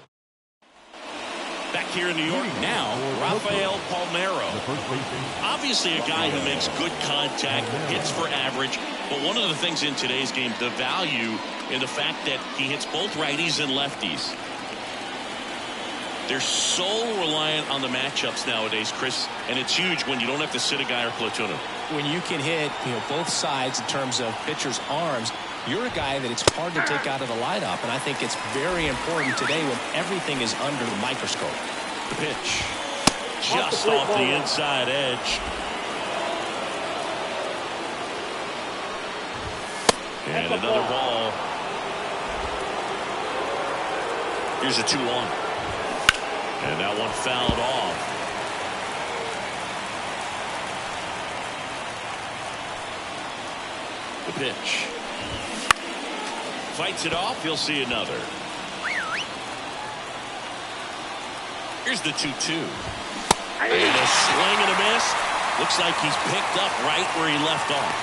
Back here in New York now, Rafael Palmeiro. Obviously a guy who makes good contact, hits for average, but one of the things in today's game, the value in the fact that he hits both righties and lefties. They're so reliant on the matchups nowadays, Chris, and it's huge when you don't have to sit a guy or platoon him. When you can hit, both sides in terms of pitchers' arms, you're a guy that it's hard to take out of the lineup, and I think it's very important today when everything is under the microscope. The pitch, just off the inside edge. And another ball. Here's a 2-1. And that one fouled off. The pitch. Fights it off. He'll see another. Here's the 2-2. And a swing and a miss. Looks like he's picked up right where he left off.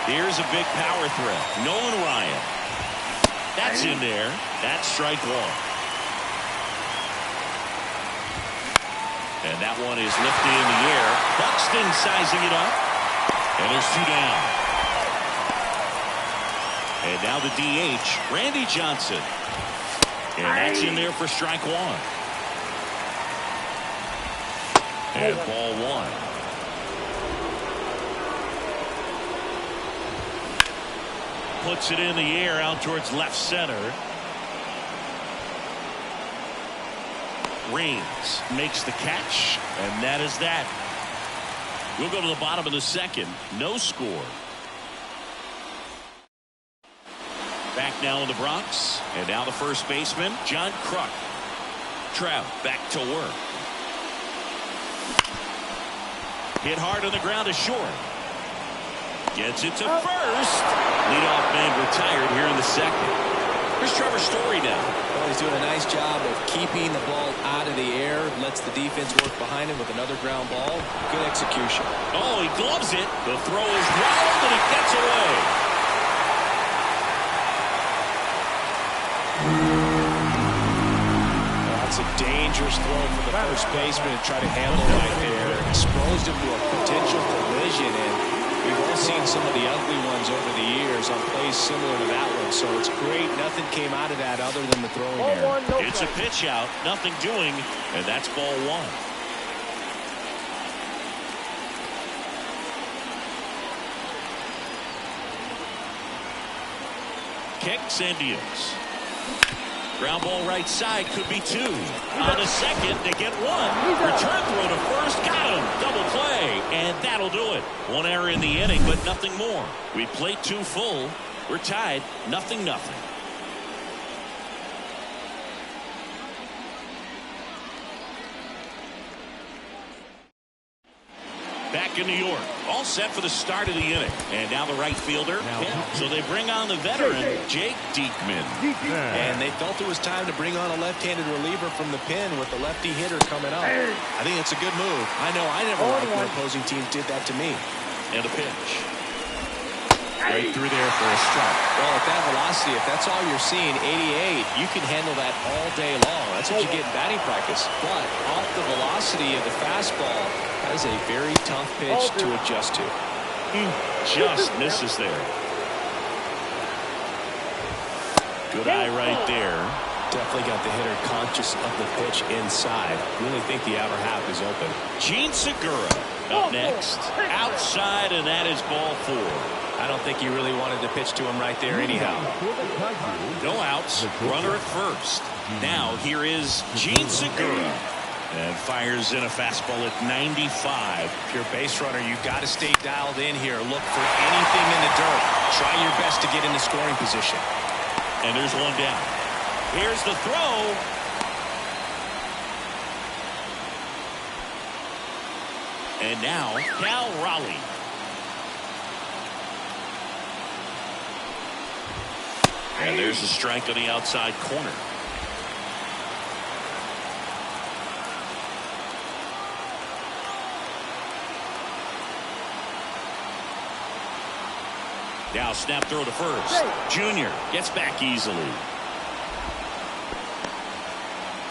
Here's a big power threat. Nolan Ryan. That's in there. That's strike one. And that one is lifted in the air. Buxton sizing it up. And there's 2 down. And now the DH, Randy Johnson. And that's in there for strike one. And ball one. Puts it in the air out towards left center. Reigns makes the catch, and that is that. We'll go to the bottom of the second. No score. Back now in the Bronx, and now the first baseman, John Kruk. Trout back to work. Hit hard on the ground to short. Gets it to first. Leadoff man retired here in the second. Here's Trevor Story now. Well, he's doing a nice job of keeping the ball out of the air. Lets the defense work behind him with another ground ball. Good execution. Oh, he gloves it. The throw is wild, and he gets away. That's a dangerous throw from the first baseman to try to handle right there. Exposed him to a potential collision, and we've all seen some of the ugly ones over the years on plays similar to that one. So it's great. Nothing came out of that other than the throwing error. It's a pitch out. Nothing doing. And that's ball one. Kicks and deals. Ground ball right side, could be 2. On a second, they get 1. Return throw to first, got him. Double play, and that'll do it. 1 error in the inning, but nothing more. We played 2 full. We're tied, 0-0. Back in New York, all set for the start of the inning. And now the right fielder. So they bring on the veteran, Jake Diekman. And they felt it was time to bring on a left-handed reliever from the pen with the lefty hitter coming up. I think it's a good move. I know I never liked when opposing teams did that to me. And a pitch. Right through there for a strike. Well, at that velocity, if that's all you're seeing, 88, you can handle that all day long. That's what you get in batting practice. But off the velocity of the fastball, that is a very tough pitch to adjust to. He just misses there. Good eye right there. Definitely got the hitter conscious of the pitch inside. Really think the outer half is open. Gene Segura up next. Outside, and that is ball 4. I don't think he really wanted to pitch to him right there anyhow. No outs. Runner at first. Now here is Gene Segura. And fires in a fastball at 95. If you're a base runner, you've got to stay dialed in here. Look for anything in the dirt. Try your best to get into scoring position. And there's 1 down. Here's the throw. And now Cal Raleigh. And there's a strike on the outside corner. Now snap throw to first. Junior gets back easily.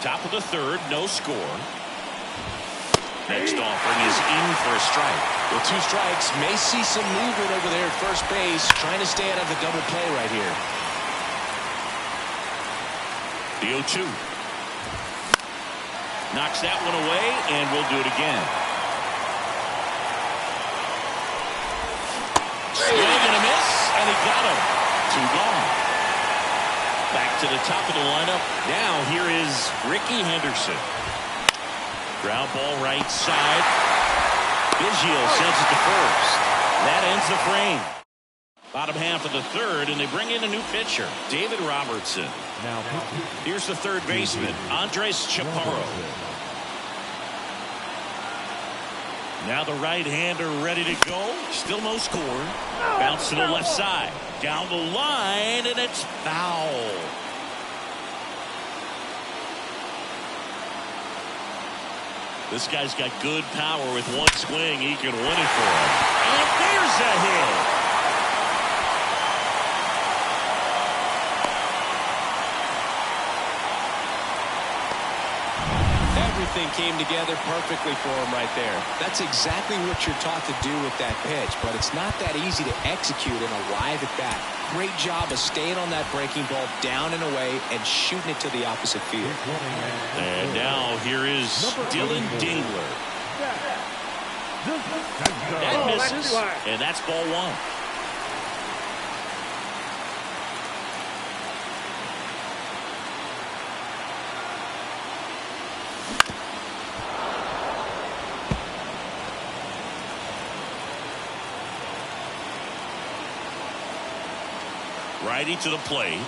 Top of the third, no score. Next offering is in for a strike. Well, 2 strikes. May see some movement over there at first base. Trying to stay out of the double play right here. The 0-2. Knocks that one away, and we'll do it again. Swing and a miss, and he got him. 2 gone. Back to the top of the lineup. Now here is Ricky Henderson. Ground ball right side. Biggio sends it to first. That ends the frame. Bottom half of the third, and they bring in a new pitcher, David Robertson. Now, Here's the third baseman, Andres Chaparro. Now the right-hander ready to go. Still no score. Bounce to the left side. Down the line, and it's foul. This guy's got good power. With one swing, he can win it for him. And there's a hit. Everything came together perfectly for him right there. That's exactly what you're taught to do with that pitch, but it's not that easy to execute and arrive at that. Great job of staying on that breaking ball down and away and shooting it to the opposite field. And now here is Dylan Dingler. That misses, and that's ball 1. Righty to the plate.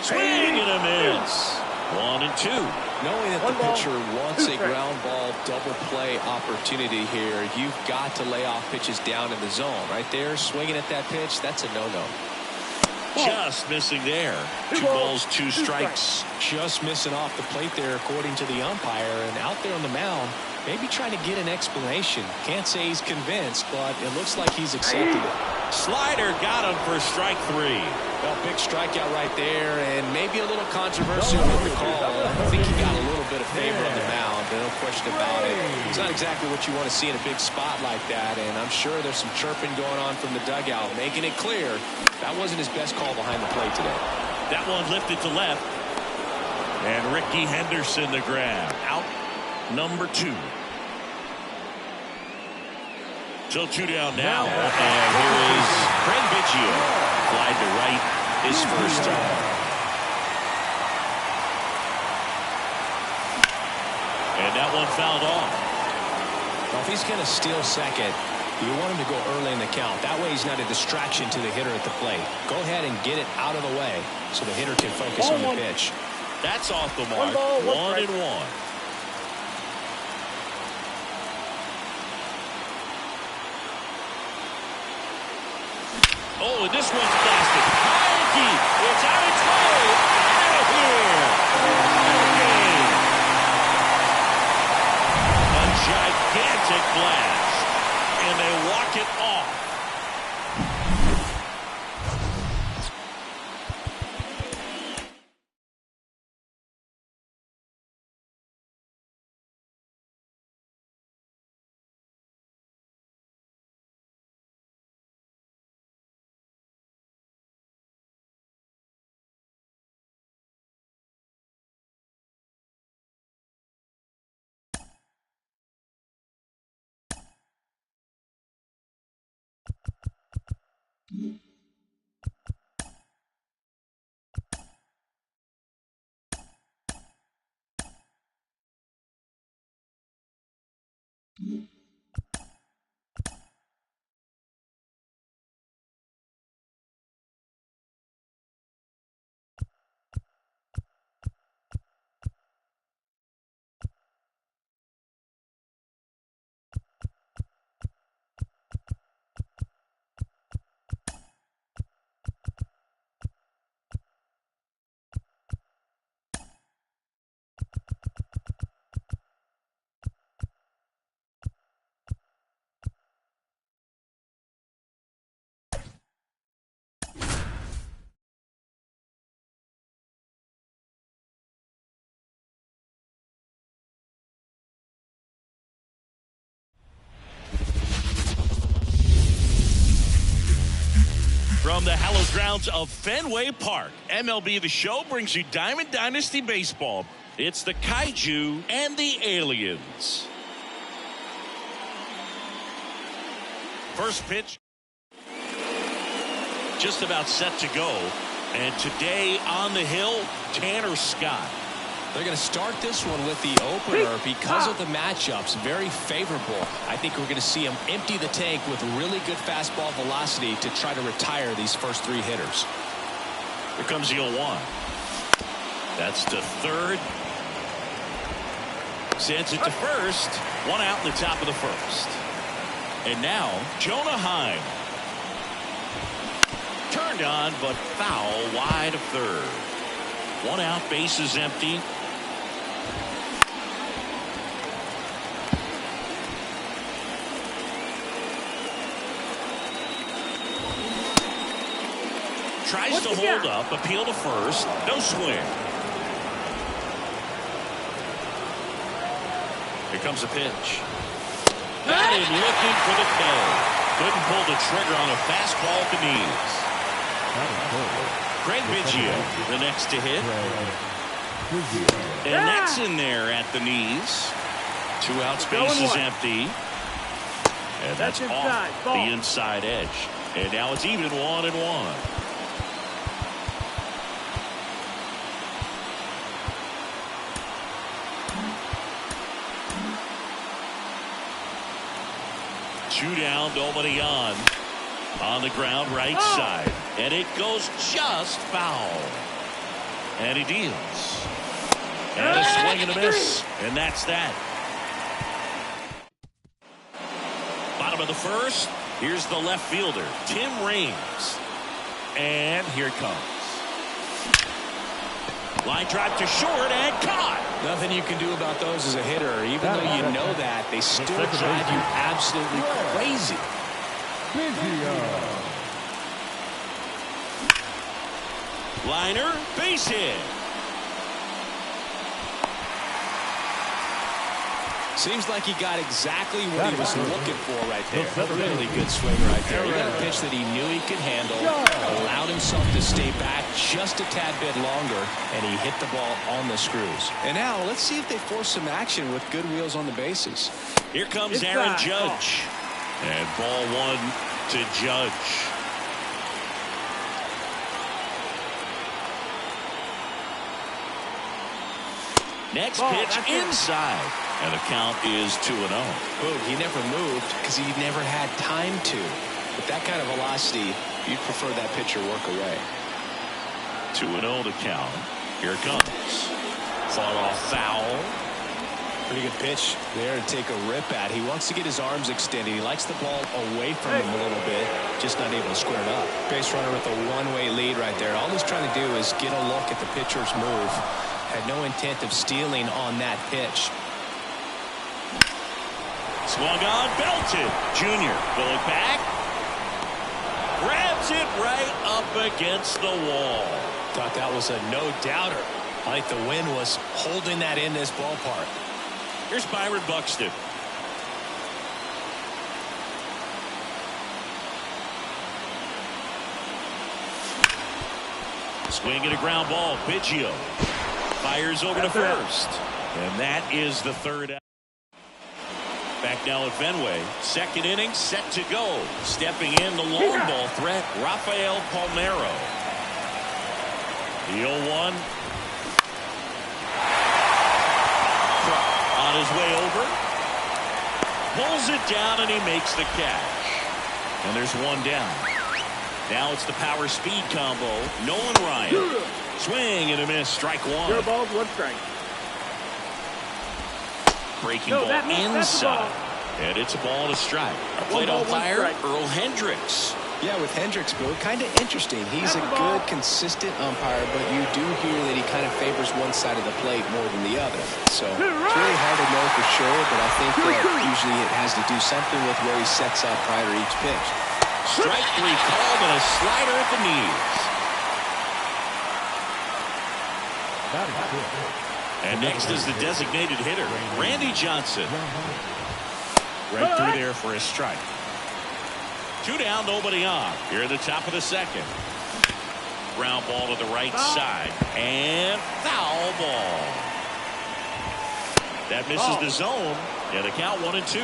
Swing and a miss. 1 and 2. Knowing that the pitcher wants a ground ball double play opportunity here, you've got to lay off pitches down in the zone. Right there, swinging at that pitch, that's a no-no. Just missing there. 2 balls, 2 strikes. Just missing off the plate there, according to the umpire. And out there on the mound, maybe trying to get an explanation. Can't say he's convinced, but it looks like he's accepted it. Slider got him for strike 3. Well, big strikeout right there, and maybe a little controversial with the call. I think he got a little bit of favor on the mound, no question about it. It's not exactly what you want to see in a big spot like that, and I'm sure there's some chirping going on from the dugout, making it clear that wasn't his best call behind the plate today. That one lifted to left. And Ricky Henderson the grab. Out number 2. So 2 down now. And here is Craig Biggio. Fly to right, his first time. And that one fouled off. Well, if he's going to steal second, you want him to go early in the count. That way he's not a distraction to the hitter at the plate. Go ahead and get it out of the way so the hitter can focus on the pitch. That's off the mark. 1 and 1. Oh, and this one's blasted. High deep. It's out its way. Out of here. A gigantic blast. And they walk it off. From the hallowed grounds of Fenway Park, MLB The Show brings you Diamond Dynasty Baseball. It's the Kaiju and the Aliens. First pitch. Just about set to go. And today on the hill, Tanner Scott. They're going to start this one with the opener because of the matchups. Very favorable. I think we're going to see him empty the tank with really good fastball velocity to try to retire these first three hitters. Here comes the 0-1. That's to third. Sends it to first. One out in the top of the first. And now, Jonah Heim. Turned on, but foul wide of third. One out, base is empty. Tries to hold up, appeal to first, no swing. Here comes a pitch. Batted looking for the kill. Couldn't pull the trigger on a fastball at the knees. Craig Biggio, the next to hit. And that's in there at the knees. Two outs, base is empty. And that's off the inside edge. And now it's even 1-1. Two down, nobody on the ground right side. And it goes just foul. And he deals. And a swing and a miss. And that's that. Bottom of the first. Here's the left fielder, Tim Raines. And here it comes. Line drive to short and caught. Nothing you can do about those as a hitter. Even though you know that, they still drive you absolutely crazy. Liner, base hit. Seems like he got exactly what he was looking for right there. Really good swing right there. He got a pitch that he knew he could handle, allowed himself to stay back just a tad bit longer, and he hit the ball on the screws. And now let's see if they force some action with good wheels on the bases. Here comes Aaron Judge. And ball one to Judge. Next pitch inside. And the count is 2-0. Oh, he never moved because he never had time to. With that kind of velocity, you'd prefer that pitcher work away. 2-0 to count. Here it comes. Fought off foul. Pretty good pitch there to take a rip at. He wants to get his arms extended. He likes the ball away from him a little bit, just not able to square it up. Base runner with a one-way lead right there. All he's trying to do is get a look at the pitcher's move. Had no intent of stealing on that pitch. Swung on, belted. Junior going back. Grabs it right up against the wall. Thought that was a no-doubter. I think the wind was holding that in this ballpark. Here's Byron Buxton. Swing and a ground ball. Biggio fires over to first. And that is the third out. Back now at Fenway. Second inning set to go. Stepping in the long ball threat, Rafael Palmeiro. The 0-1. On his way over. Pulls it down and he makes the catch. And there's one down. Now it's the power speed combo. Nolan Ryan. Swing and a miss. Strike one. 0 balls, 1 strike. Breaking ball inside. And it's a ball to strike. Our plate on fire, Earl Hendricks. Yeah, with Hendricks, Boo, kind of interesting. He's a good, consistent umpire, but you do hear that he kind of favors one side of the plate more than the other. So it's really hard to know for sure, but I think that usually it has to do something with where he sets up prior to each pitch. Strike three called and a slider at the knees. And next is the designated hitter, Randy Johnson. Right through there for a strike. Two down, nobody on. Here at the top of the second. Ground ball to the right side. And foul ball. That misses the zone. Yeah, the count 1-2.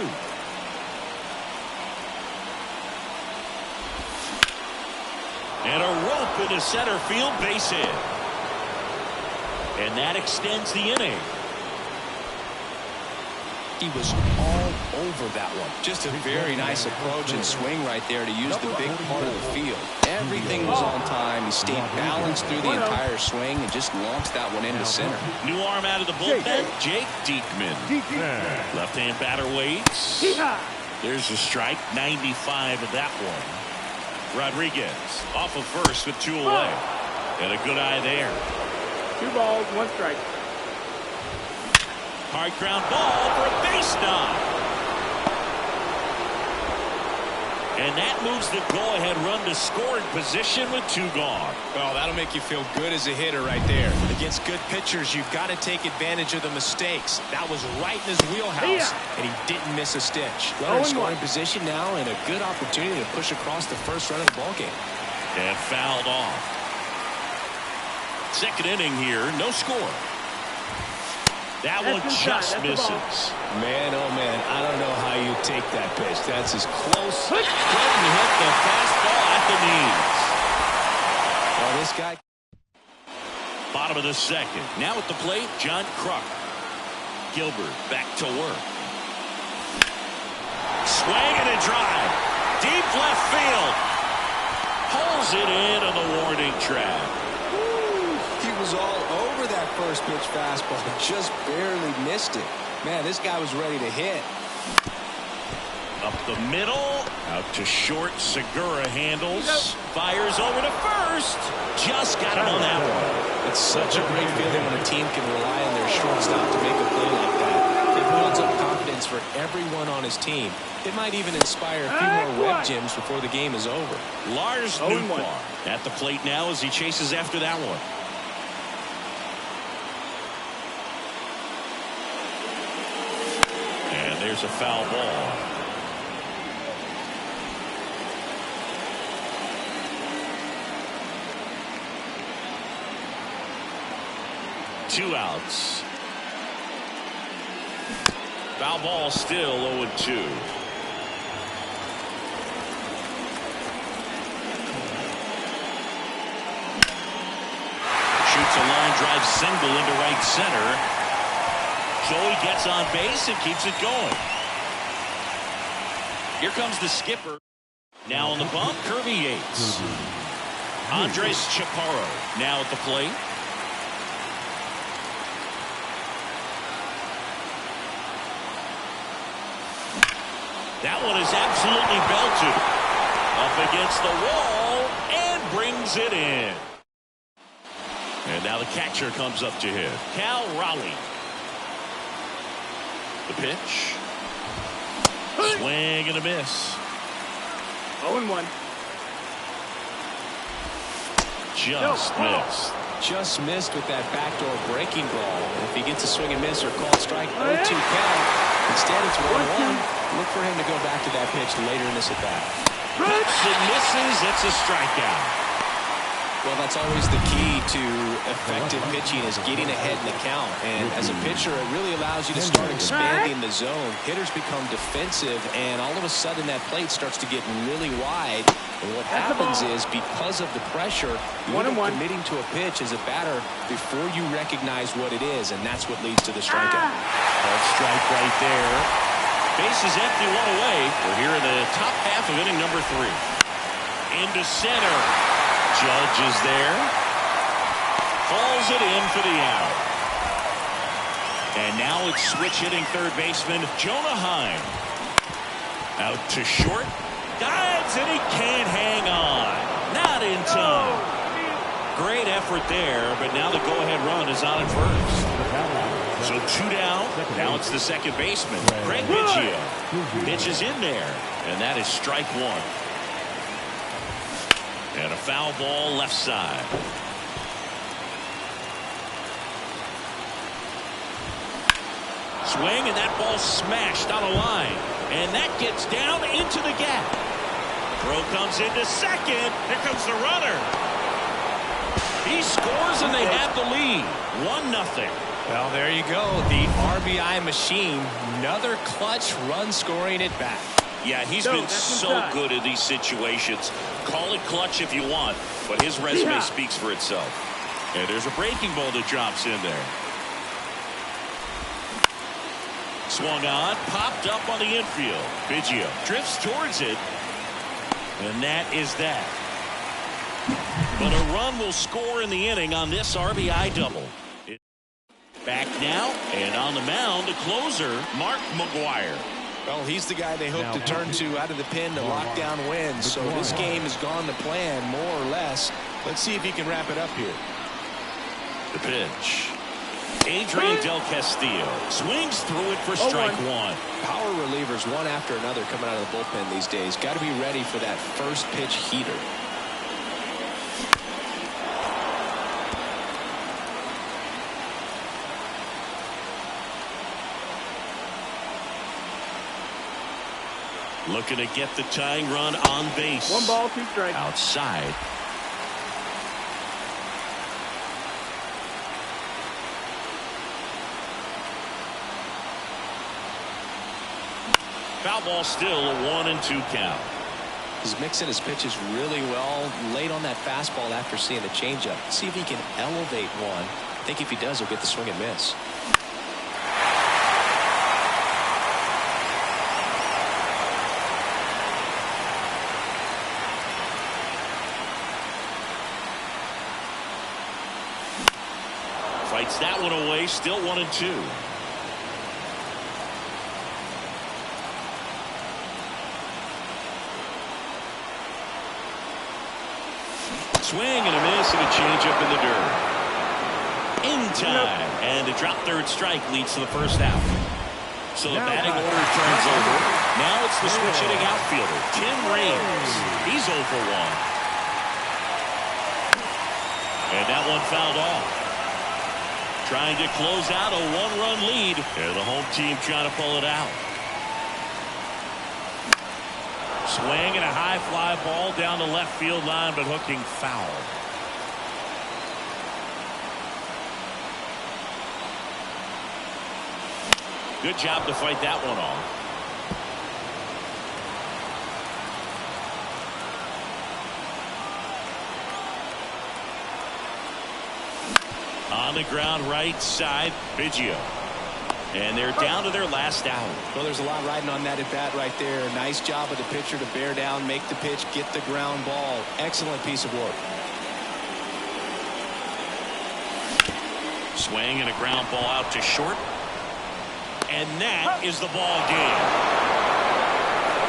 And a rope into center field, base hit. And that extends the inning. He was all over that one. Just a very nice approach and swing right there to use the big part of the field. Everything was on time. He stayed balanced through the entire swing and just launched that one into center. New arm out of the bullpen, Jake Diekman. Left-hand batter waits. There's a strike, 95 of that one. Rodriguez off of first with 2 away. And a good eye there. 2 balls, 1 strike. Hard ground ball for a base knock. And that moves the go-ahead run to scoring position with 2 gone. Well, that'll make you feel good as a hitter right there. Against good pitchers, you've got to take advantage of the mistakes. That was right in his wheelhouse, and he didn't miss a stitch. Runner in scoring position now, and a good opportunity to push across the first run of the ballgame. And fouled off. Second inning here, no score. That one just misses. Man, oh man, I don't know how you take that pitch. That's as close. Couldn't hit the fastball at the knees. Well, this guy. Bottom of the second. Now at the plate, John Kruk. Gilbert back to work. Swing and a drive. Deep left field. Pulls it in on the warning track. He was all over that first pitch fastball, just barely missed it. Man, this guy was ready to hit. Up the middle, out to short. Segura handles, fires over to first. Just got him on that one. It's such a great feeling when a team can rely on their shortstop to make a play like that. It builds up confidence for everyone on his team. It might even inspire a few more web gyms before the game is over. Lars Nootbaar at the plate now as he chases after that one. There's a foul ball. Two outs. Foul ball still 0-2. Shoots a line drive single into right center. Joey gets on base and keeps it going. Here comes the skipper. Now on the bump, Kirby Yates. Andres Chaparro now at the plate. That one is absolutely belted. Up against the wall and brings it in. And now the catcher comes up to him. Cal Raleigh. The pitch. Swing and a miss. 0-1. Just missed with that backdoor breaking ball. If he gets a swing and miss or called strike, 0-2 count. Instead, it's 1-1. Look for him to go back to that pitch later in this at-bat. Pitch and misses. It's a strikeout. Well, that's always the key to effective pitching is getting ahead in the count. And as a pitcher, it really allows you to start expanding the zone. Hitters become defensive, and all of a sudden that plate starts to get really wide. And what happens is, because of the pressure, you end up committing to a pitch as a batter before you recognize what it is, and that's what leads to the strikeout. That strike right there. Base is empty, 1 away. We're here in the top half of inning number 3. Into center. Judge is there. Falls it in for the out. And now it's switch hitting third baseman Jonah Heim. Out to short. Dives and he can't hang on. Not in time. Great effort there, but now the go-ahead run is on at first. So 2 down. Now it's the second baseman, Craig Biggio. Pitch is in there, and that is strike 1. And a foul ball left side. Swing, and that ball smashed on a line. And that gets down into the gap. Throw comes into second. Here comes the runner. He scores and they have the lead. 1-0. Well, there you go. The RBI machine. Another clutch run scoring it back. Yeah, he's been so good in these situations. Call it clutch if you want, but his resume speaks for itself. And there's a breaking ball that drops in there. Swung on, popped up on the infield. Biggio drifts towards it. And that is that. But a run will score in the inning on this RBI double. Back now, and on the mound, the closer, Mark McGwire. Well, he's the guy they hope to turn to out of the pen to lock down wins. So this game has gone to plan, more or less. Let's see if he can wrap it up here. The pitch. Adrian Del Castillo swings through it for strike one. Power relievers one after another coming out of the bullpen these days. Got to be ready for that first pitch heater. Looking to get the tying run on base. 1 ball, 2 strikes. Outside. Foul ball still, a 1-2 count. He's mixing his pitches really well. Late on that fastball after seeing the changeup. See if he can elevate one. I think if he does, he'll get the swing and miss. Fights that one away, still 1-2. Swing and a miss and a changeup in the dirt. In time. And the drop third strike leads to the first out. So the batting order turns over. Now it's the switch hitting outfielder, Tim Raines. He's 0 for 1. And that one fouled off. Trying to close out a 1-run lead. And the home team trying to pull it out. Swing and a high fly ball down the left field line, but hooking foul. Good job to fight that one off. On the ground right side, Biggio. And they're down to their last out. Well, there's a lot riding on that at bat right there. Nice job of the pitcher to bear down, make the pitch, get the ground ball. Excellent piece of work. Swing and a ground ball out to short. And that is the ball game.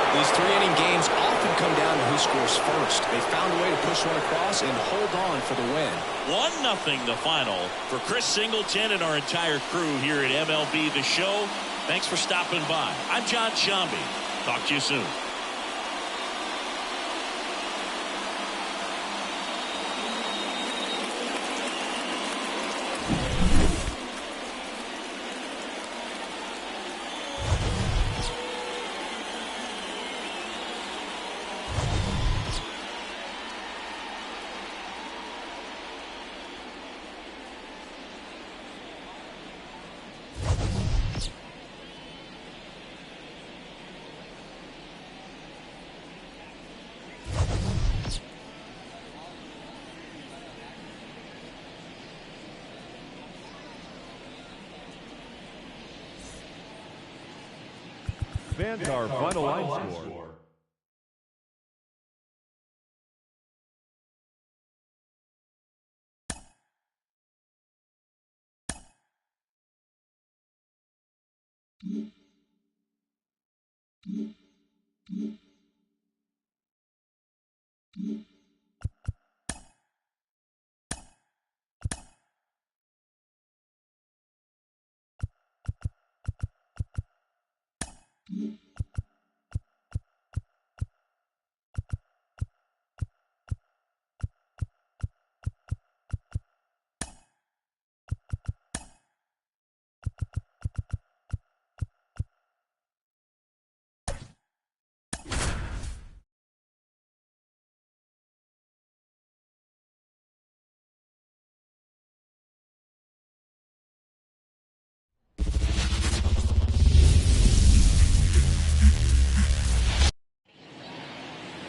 These 3-inning games often come down to who scores first. They found a way to push one across and hold on for the win. 1-0 the final. For Chris Singleton and our entire crew here at MLB The Show, thanks for stopping by. I'm John Shambi. Talk to you soon. Fans, our final line score.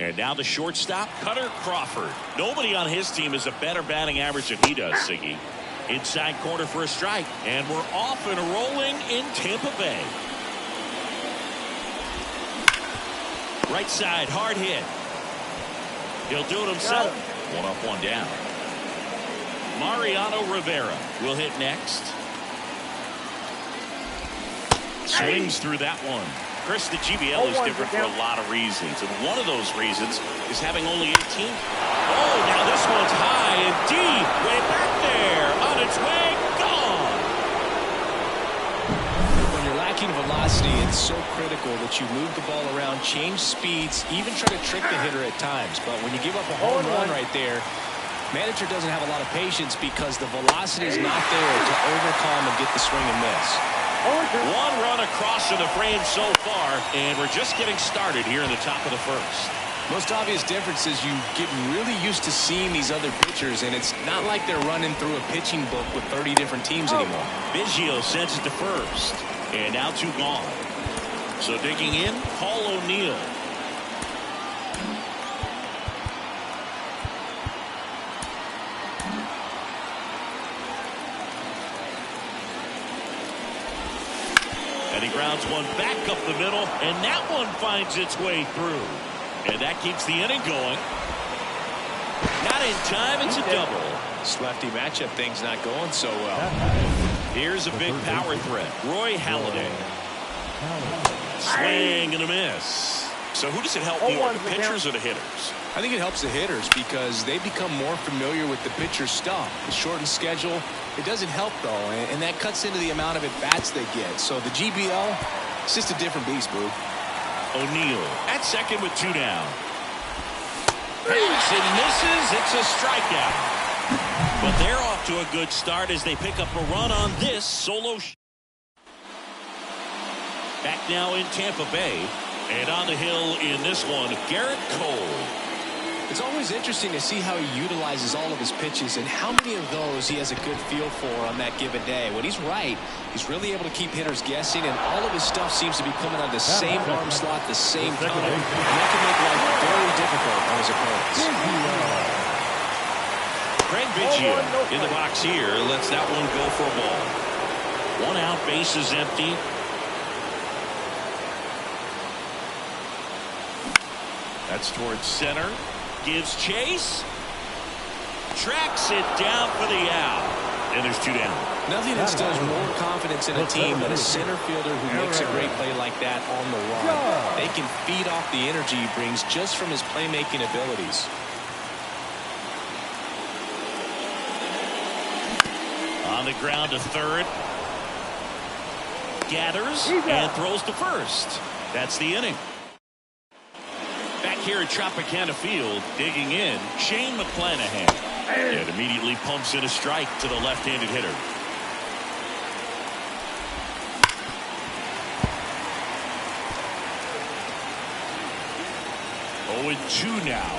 And now the shortstop, Cutter Crawford. Nobody on his team has a better batting average than he does, Siggy. Inside corner for a strike. And we're off and rolling in Tampa Bay. Right side, hard hit. He'll do it himself. One up, one down. Mariano Rivera will hit next. Swings through that one. Chris, the GBL is different for a lot of reasons, and one of those reasons is having only 18. Oh, now this one's high and deep, way back there, on its way, gone. When you're lacking velocity, it's so critical that you move the ball around, change speeds, even try to trick the hitter at times. But when you give up a home run right there, manager doesn't have a lot of patience because the velocity is not there to overcome and get the swing and miss. One run across in the frame so far, and we're just getting started here in the top of the first. Most obvious difference is you get really used to seeing these other pitchers, and it's not like they're running through a pitching book with 30 different teams anymore. Biggio sends it to first, and now two gone. So digging in, Paul O'Neill. And he grounds one back up the middle, and that one finds its way through. And that keeps the inning going. Not in time, it's a double. This lefty matchup thing's not going so well. Here's a big power threat. Roy Halladay. Swing and a miss. So who does it help more, the pitchers or the hitters? I think it helps the hitters because they become more familiar with the pitcher's stuff. The shortened schedule, it doesn't help though, and that cuts into the amount of at-bats they get. So the GBL, it's just a different beast, Boo. O'Neill at second with two down. Pass and misses. It's a strikeout. But they're off to a good start as they pick up a run on this solo. Back now in Tampa Bay. And on the hill in this one, Garrett Cole. It's always interesting to see how he utilizes all of his pitches and how many of those he has a good feel for on that given day. When he's right, he's really able to keep hitters guessing, and all of his stuff seems to be coming on the same arm slot, the same time. And that can make life very difficult on his opponents. Craig Biggio in the box here lets that one go for a ball. One out, base is empty. That's towards center. Gives chase. Tracks it down for the out. And there's two down. Nothing instills more confidence in a team than a center fielder who makes a great play like that on the run. They can feed off the energy he brings just from his playmaking abilities. On the ground to third. Gathers and throws to first. That's the inning. Back here at Tropicana Field, digging in, Shane McClanahan. And immediately pumps in a strike to the left-handed hitter. 0-2 now.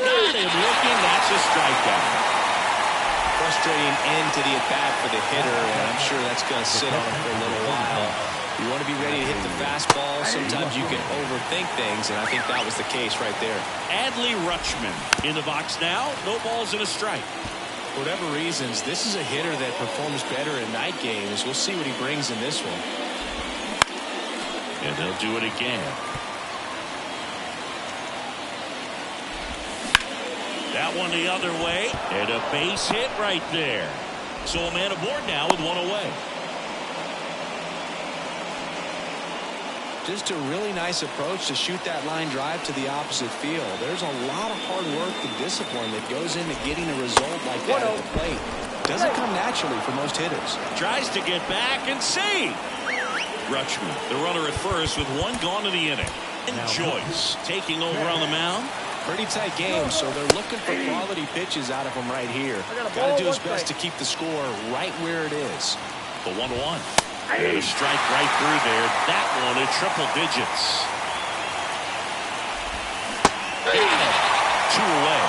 Got him looking. That's a strikeout. Frustrating end to the at-bat for the hitter, and I'm sure that's going to sit on him for a little while. You want to be ready to hit the fastball. Sometimes you can overthink things, and I think that was the case right there. Adley Rutschman in the box now. No balls and a strike. For whatever reasons, this is a hitter that performs better in night games. We'll see what he brings in this one. And they'll do it again. That one the other way. And a base hit right there. So a man aboard now with one away. Just a really nice approach to shoot that line drive to the opposite field. There's a lot of hard work and discipline that goes into getting a result like that at the plate. Doesn't come naturally for most hitters. Tries to get back and save. Rutschman, the runner at first with one gone in the inning. And Joyce taking over on the mound. Pretty tight game, so they're looking for quality pitches out of him right here. Got to do his best to keep the score right where it is. The 1-1. And a strike right through there. That one at triple digits. Two away.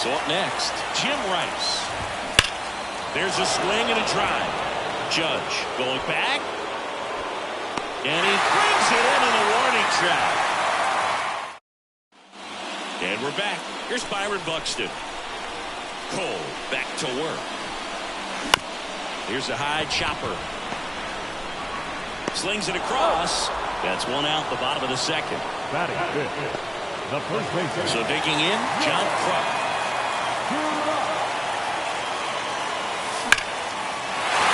So up next, Jim Rice. There's a swing and a drive. Judge going back. And he brings it in the warning track. And we're back. Here's Byron Buxton. Cole back to work. Here's a high chopper. Slings it across. That's one out the bottom of the second. Batting fifth, the first baseman. So digging in, John Kruk.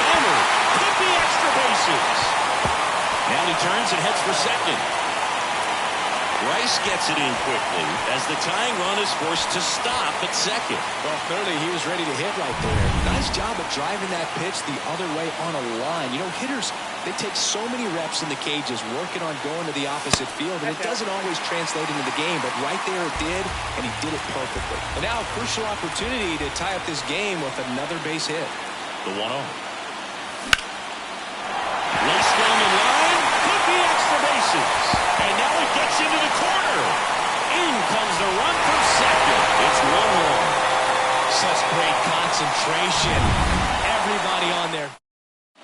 Hammer. Could be extra bases. Now he turns and heads for second. Rice gets it in quickly as the tying run is forced to stop at second. Well, clearly he was ready to hit right there. Nice job of driving that pitch the other way on a line. You know, hitters, they take so many reps in the cages working on going to the opposite field, and it doesn't always translate into the game, but right there it did, and he did it perfectly. And now a crucial opportunity to tie up this game with another base hit. The 1-0. Laced down the line, could be extra bases. And now it gets into the corner. In comes the run from second. It's 1-1. Such great concentration. Everybody on there.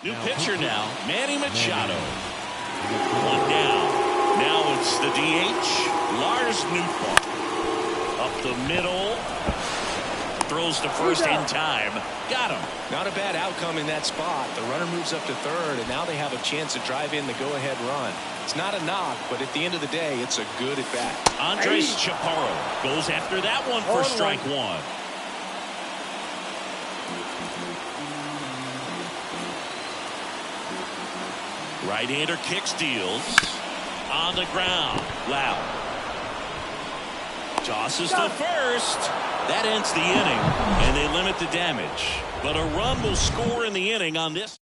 New pitcher now, Manny Machado. One down. Now it's the DH, Lars Nootbaar. Up the middle. Throws to first in time. Got him. Not a bad outcome in that spot. The runner moves up to third, and now they have a chance to drive in the go-ahead run. It's not a knock, but at the end of the day, it's a good at-bat. Andres Chaparro goes after that one for strike one. Right-hander kicks, deals. On the ground. Loud. Tosses to first. That ends the inning, and they limit the damage. But a run will score in the inning on this.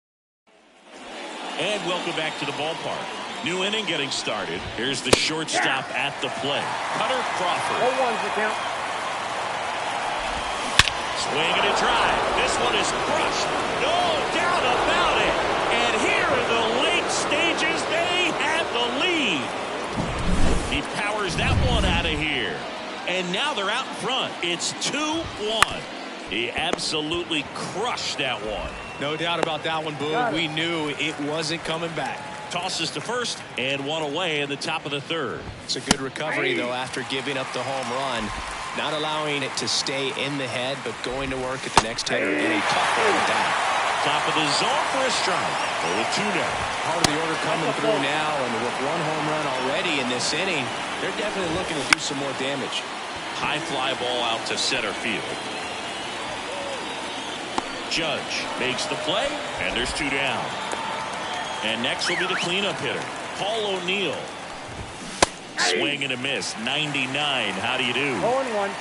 And welcome back to the ballpark. New inning getting started. Here's the shortstop at the plate. Cutter Crawford. 0-1's the count. Swing and a drive. This one is crushed. No doubt about it. And here in the late stages, they have the lead. He powers that one out of here. And now they're out in front. It's 2-1. He absolutely crushed that one. No doubt about that one, Boog. We knew it wasn't coming back. Tosses to first and one away in the top of the third. It's a good recovery, though, after giving up the home run. Not allowing it to stay in the head, but going to work at the next hitter in a tough one with that. Top of the zone for a strike. 0-2 now. Part of the order coming through now, and with one home run already in this inning, they're definitely looking to do some more damage. High fly ball out to center field. Judge makes the play, and there's two down. And next will be the cleanup hitter, Paul O'Neill. Swing and a miss, 99. How do you do? 0-1.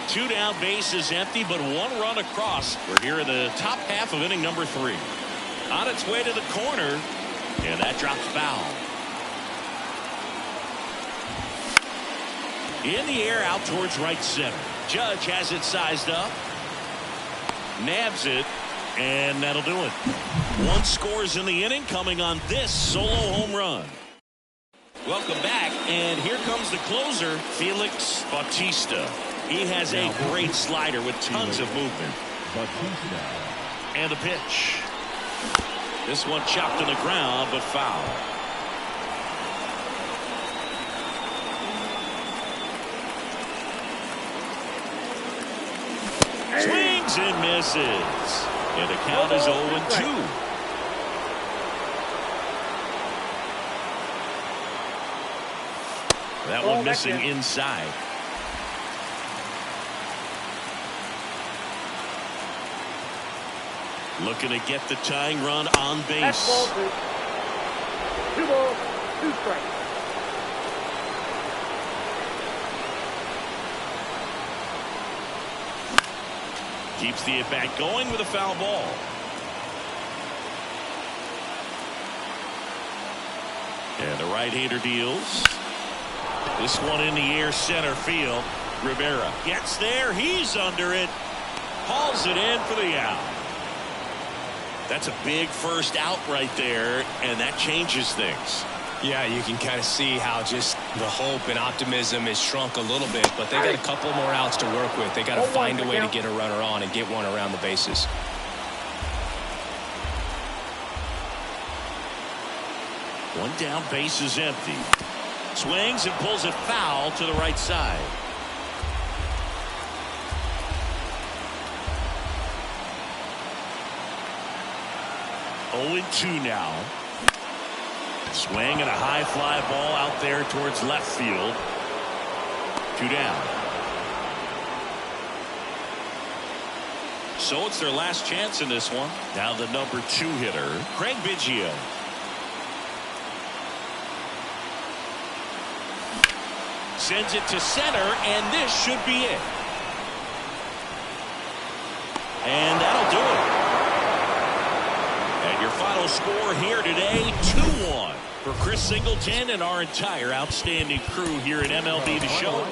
Two down, base is empty, but one run across. We're here in the top half of inning number 3. On its way to the corner, and that drops foul. In the air out towards right center. Judge has it sized up. Nabs it, and that'll do it. One scores in the inning coming on this solo home run. Welcome back, and here comes the closer, Felix Bautista. He has a great slider with tons of movement. And the pitch. This one chopped on the ground, but foul. Swings and misses. And the count is 0-2. That one missing inside. Looking to get the tying run on base. That's ball 2. 2 balls, 2 strikes. Keeps the at-bat going with a foul ball. And the right-hander deals. This one in the air, center field. Rivera gets there. He's under it. Hauls it in for the out. That's a big first out right there, and that changes things. Yeah, you can kind of see how just the hope and optimism has shrunk a little bit, but they got a couple more outs to work with. They got to find a way to get a runner on and get one around the bases. One down, base is empty. Swings and pulls it foul to the right side. Oh, 0-2 now. Swing and a high fly ball out there towards left field. 2 down. So it's their last chance in this one. Now the number 2 hitter, Craig Biggio. Sends it to center, and this should be it. And that'll do it. And your final score here today, 2-1. For Chris Singleton and our entire outstanding crew here at MLB The Show.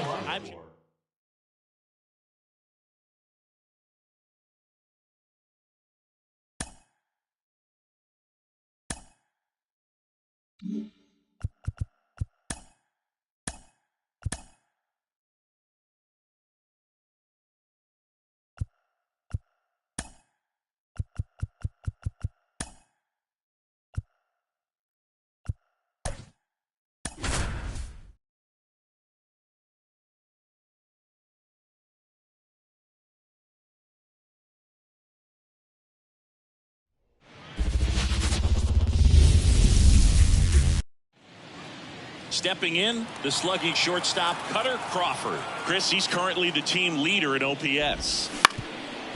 Stepping in, the slugging shortstop, Cutter Crawford. Chris, he's currently the team leader in OPS.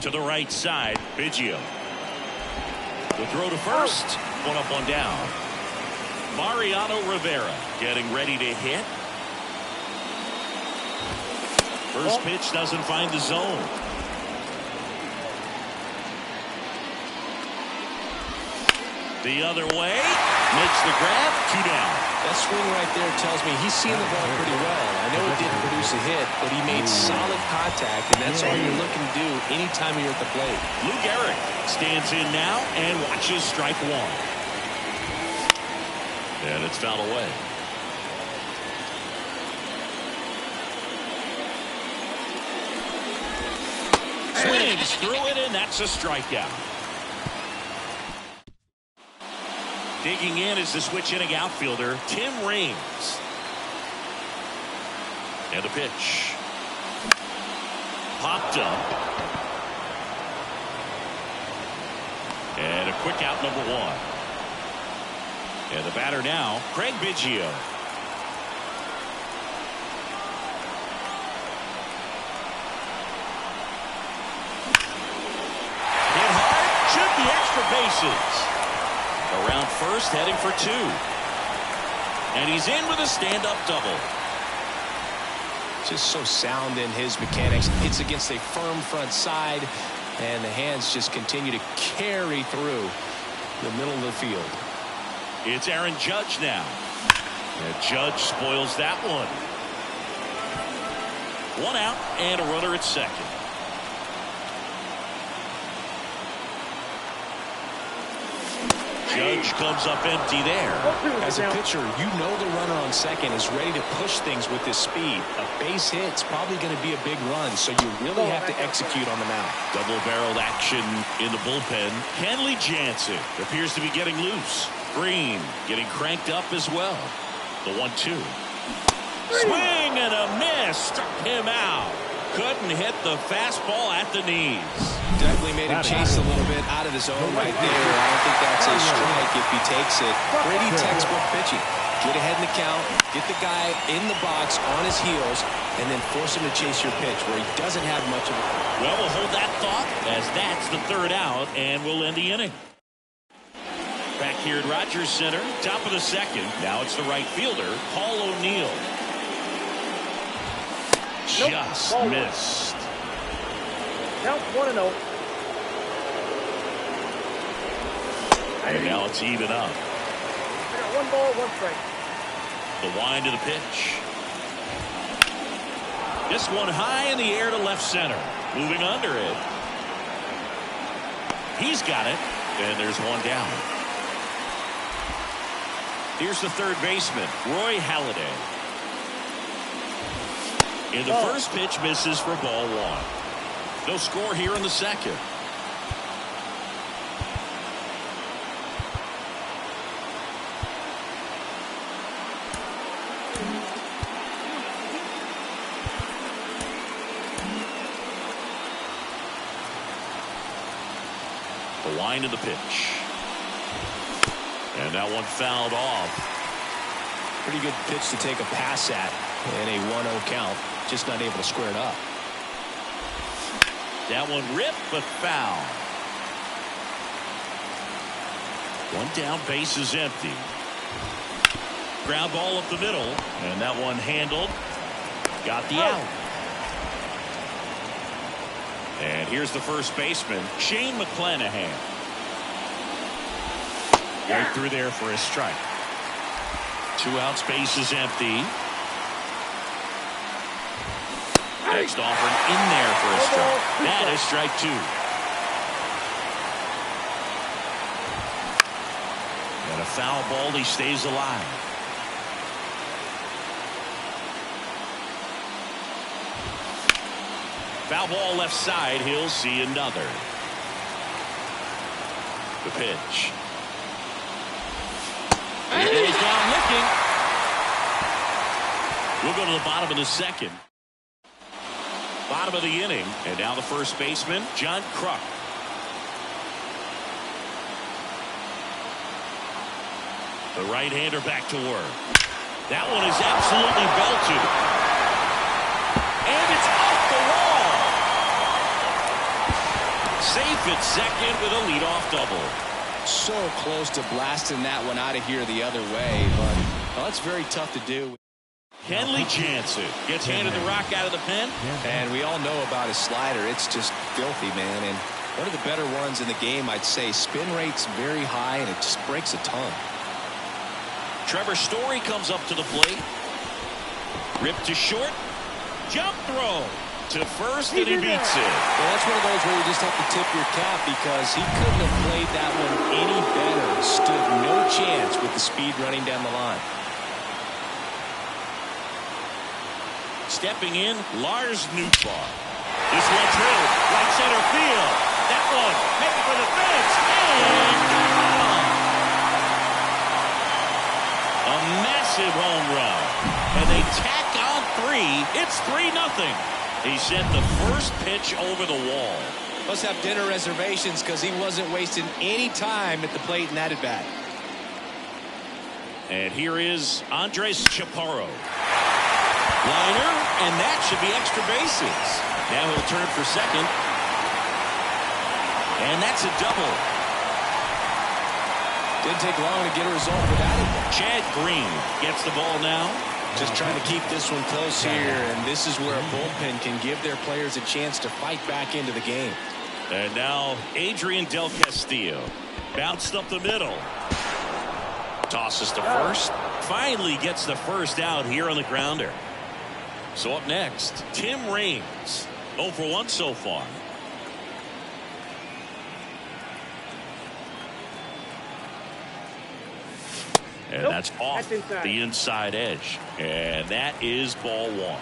To the right side, Biggio. The throw to first. One up, one down. Mariano Rivera getting ready to hit. First pitch doesn't find the zone. The other way. Makes the grab. 2 down. That swing right there tells me he's seeing the ball pretty well. I know it didn't produce a hit, but he made solid contact, and that's all you're looking to do anytime you're at the plate. Lou Gehrig stands in now and watches strike 1. And it's fouled away. Swings through it, and that's a strikeout. Digging in is the switch inning outfielder, Tim Raines. And a pitch. Popped up. And a quick out, number 1. And the batter now, Craig Biggio. Hit hard, should be extra bases. Around first, heading for 2. And he's in with a stand-up double. Just so sound in his mechanics. It's against a firm front side, and the hands just continue to carry through the middle of the field. It's Aaron Judge now. And Judge spoils that one. 1 out and a runner at second. Judge comes up empty there. As a pitcher, you know the runner on second is ready to push things with his speed. A base hit's probably going to be a big run, so you really have to execute on the mound. Double-barreled action in the bullpen. Kenley Jansen appears to be getting loose. Green getting cranked up as well. The 1-2. Swing and a miss. Struck him out. Couldn't hit the fastball at the knees. Definitely made him chase a little bit out of the zone right there. I don't think that's a strike if he takes it. Pretty textbook pitching. Get ahead in the count, get the guy in the box on his heels, and then force him to chase your pitch where he doesn't have much of it. Well, we'll hold that thought as that's the 3rd out, and we'll end the inning. Back here at Rogers Center, top of the 2nd. Now it's the right fielder, Paul O'Neill. Just missed. Count 1-0. And now it's even up. I got 1 ball, 1 strike. The wind of the pitch. This one high in the air to left center. Moving under it. He's got it. And there's 1 down. Here's the 3rd baseman, Roy Halladay. In the first pitch, misses for ball 1. No score here in the 2nd. Wind of the pitch. And that one fouled off. Pretty good pitch to take a pass at in a 1-0 count. Just not able to square it up. That one ripped, but foul. One down, base is empty. Ground ball up the middle, and that one handled. Got the out. And here's the first baseman, Shane McClanahan. Right through there for a strike. 2 outs, base is empty. Next offering in there for a strike. That is strike 2. And a foul ball, he stays alive. Foul ball left side, he'll see another. The pitch. He goes down looking. We'll go to the bottom of the second. Bottom of the inning. And now the first baseman, John Kruk. The right-hander back to work. That one is absolutely belted. And it's off the wall. Safe at second with a leadoff double. So close to blasting that one out of here the other way, but well, that's very tough to do. Kenley Jansen gets handed the rock out of the pen. And we all know about his slider. It's just filthy, man. And one of the better ones in the game, I'd say. Spin rate's very high, and it just breaks a ton. Trevor Story comes up to the plate. Ripped to short. Jump throw to first, and he beats it. Well, that's one of those where you just have to tip your cap because he couldn't have played that one any better. Stood no chance with the speed running down the line. Stepping in, Lars Nootbaar. This one drilled right center field. That one heading for the fence and gone. A massive home run, and they tack on 3. It's 3-0. He sent the first pitch over the wall. Must have dinner reservations because he wasn't wasting any time at the plate in that at bat. And here is Andres Chaparro. Liner, and that should be extra bases. Now he'll turn for second. And that's a double. Didn't take long to get a result for that. Chad Green gets the ball now. Just trying to keep this one close here, and this is where a bullpen can give their players a chance to fight back into the game. And now Adrian Del Castillo. Bounced up the middle. Tosses to first. Finally gets the first out here on the grounder. So up next, Tim Raines. 0 for 1 so far. And that's off the inside edge. And that is ball 1.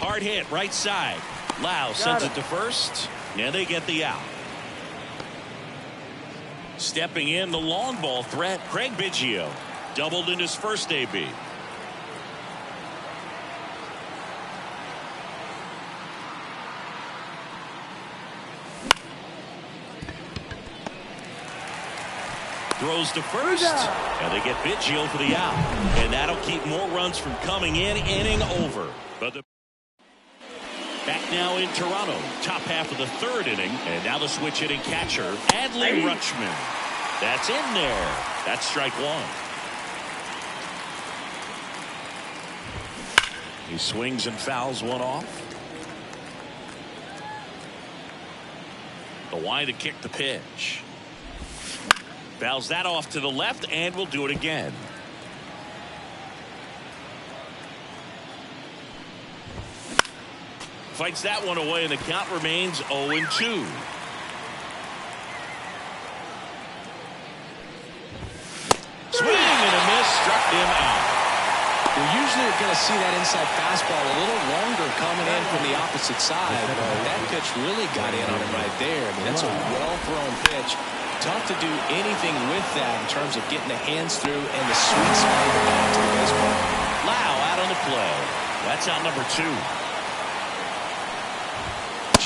Hard hit right side. Lau sends it to first. And they get the out. Stepping in, the long ball threat, Craig Biggio. Doubled in his first AB. Throws to first, and they get Biggio for the out. And that'll keep more runs from coming in, inning over. But the back now in Toronto, top half of the 3rd inning, and now the switch hitting catcher, Adley Rutschman. That's in there. That's strike 1. He swings and fouls one off. The wind to kick the pitch. Fouls that off to the left, and will do it again. Fights that one away, and the count remains 0-2. Swing and a miss, struck him out. You usually are going to see that inside fastball a little longer coming in from the opposite side. But that pitch really got in on him right there. I mean, that's a well-thrown pitch. Tough to do anything with that in terms of getting the hands through and the sweet spot of the bat to the baseball. Lau out on the play. That's out number 2.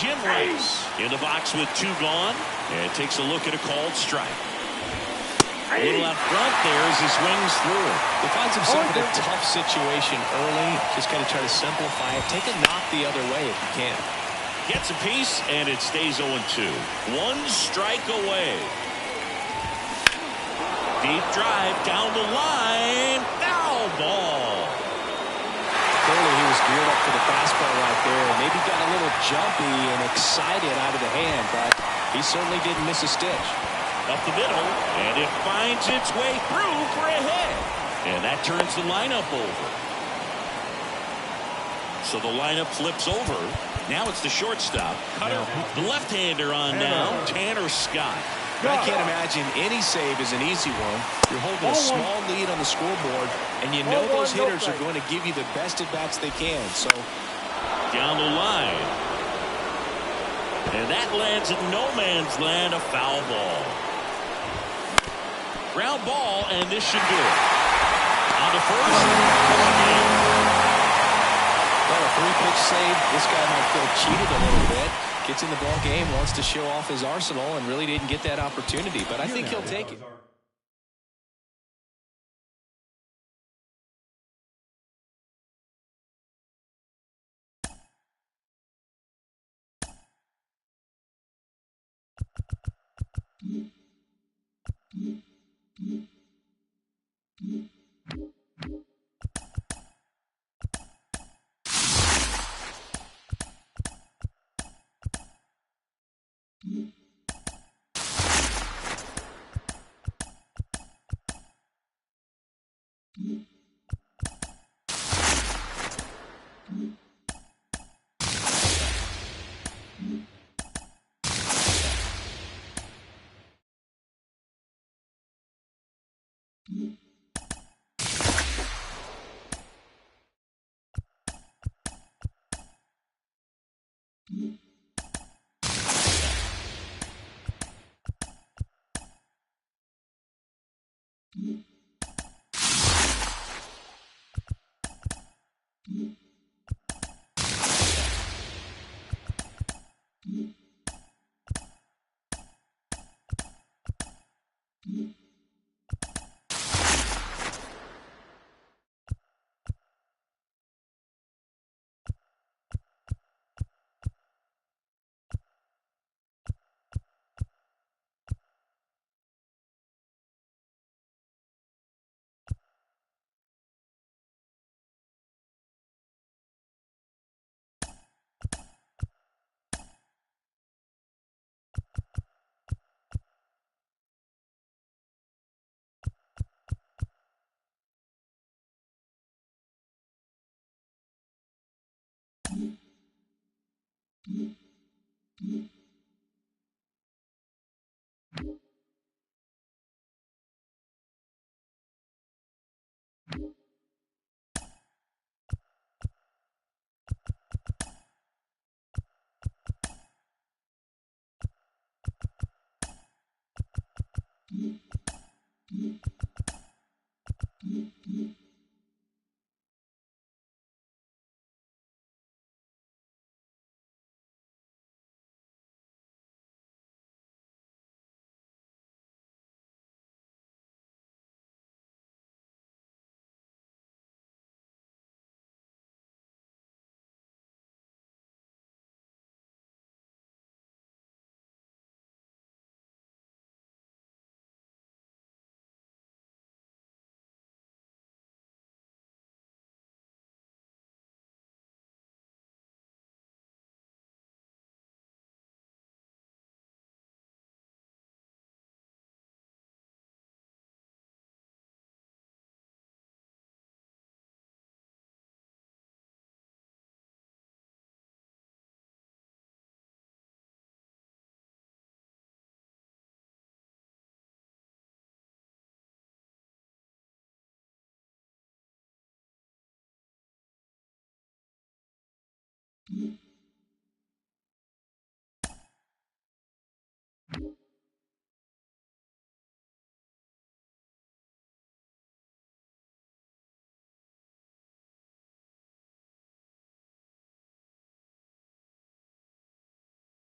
Jim Rice in the box with 2 gone, and takes a look at a called strike. A little out front there as he swings through it. He finds himself in a tough situation early. Just got to try to simplify it. Take a knock the other way if you can. Gets a piece, and it stays 0-2. 1 strike away. Deep drive down the line. Foul ball. Clearly he was geared up for the fastball right there. Maybe got a little jumpy and excited out of the hand, but he certainly didn't miss a stitch. Up the middle, and it finds its way through for a hit. And that turns the lineup over. So the lineup flips over. Now it's the shortstop. Cutter, the left-hander on now, Tanner Scott. I can't imagine any save is an easy one. You're holding a small lead on the scoreboard, and you know those hitters are going to give you the best at-bats they can. So down the line. And that lands in no man's land, a foul ball. Ground ball, and this should do it. On to first. Well, a 3-pitch save. This guy might feel cheated a little bit. Gets in the ball game, wants to show off his arsenal, and really didn't get that opportunity. But I think he'll take it.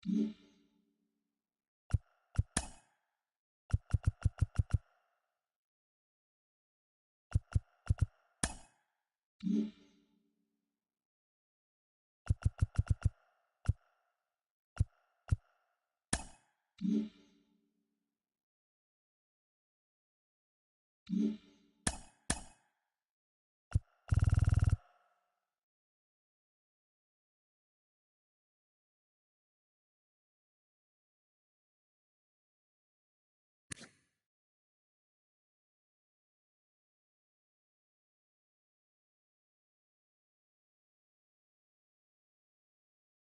Mm-hmm.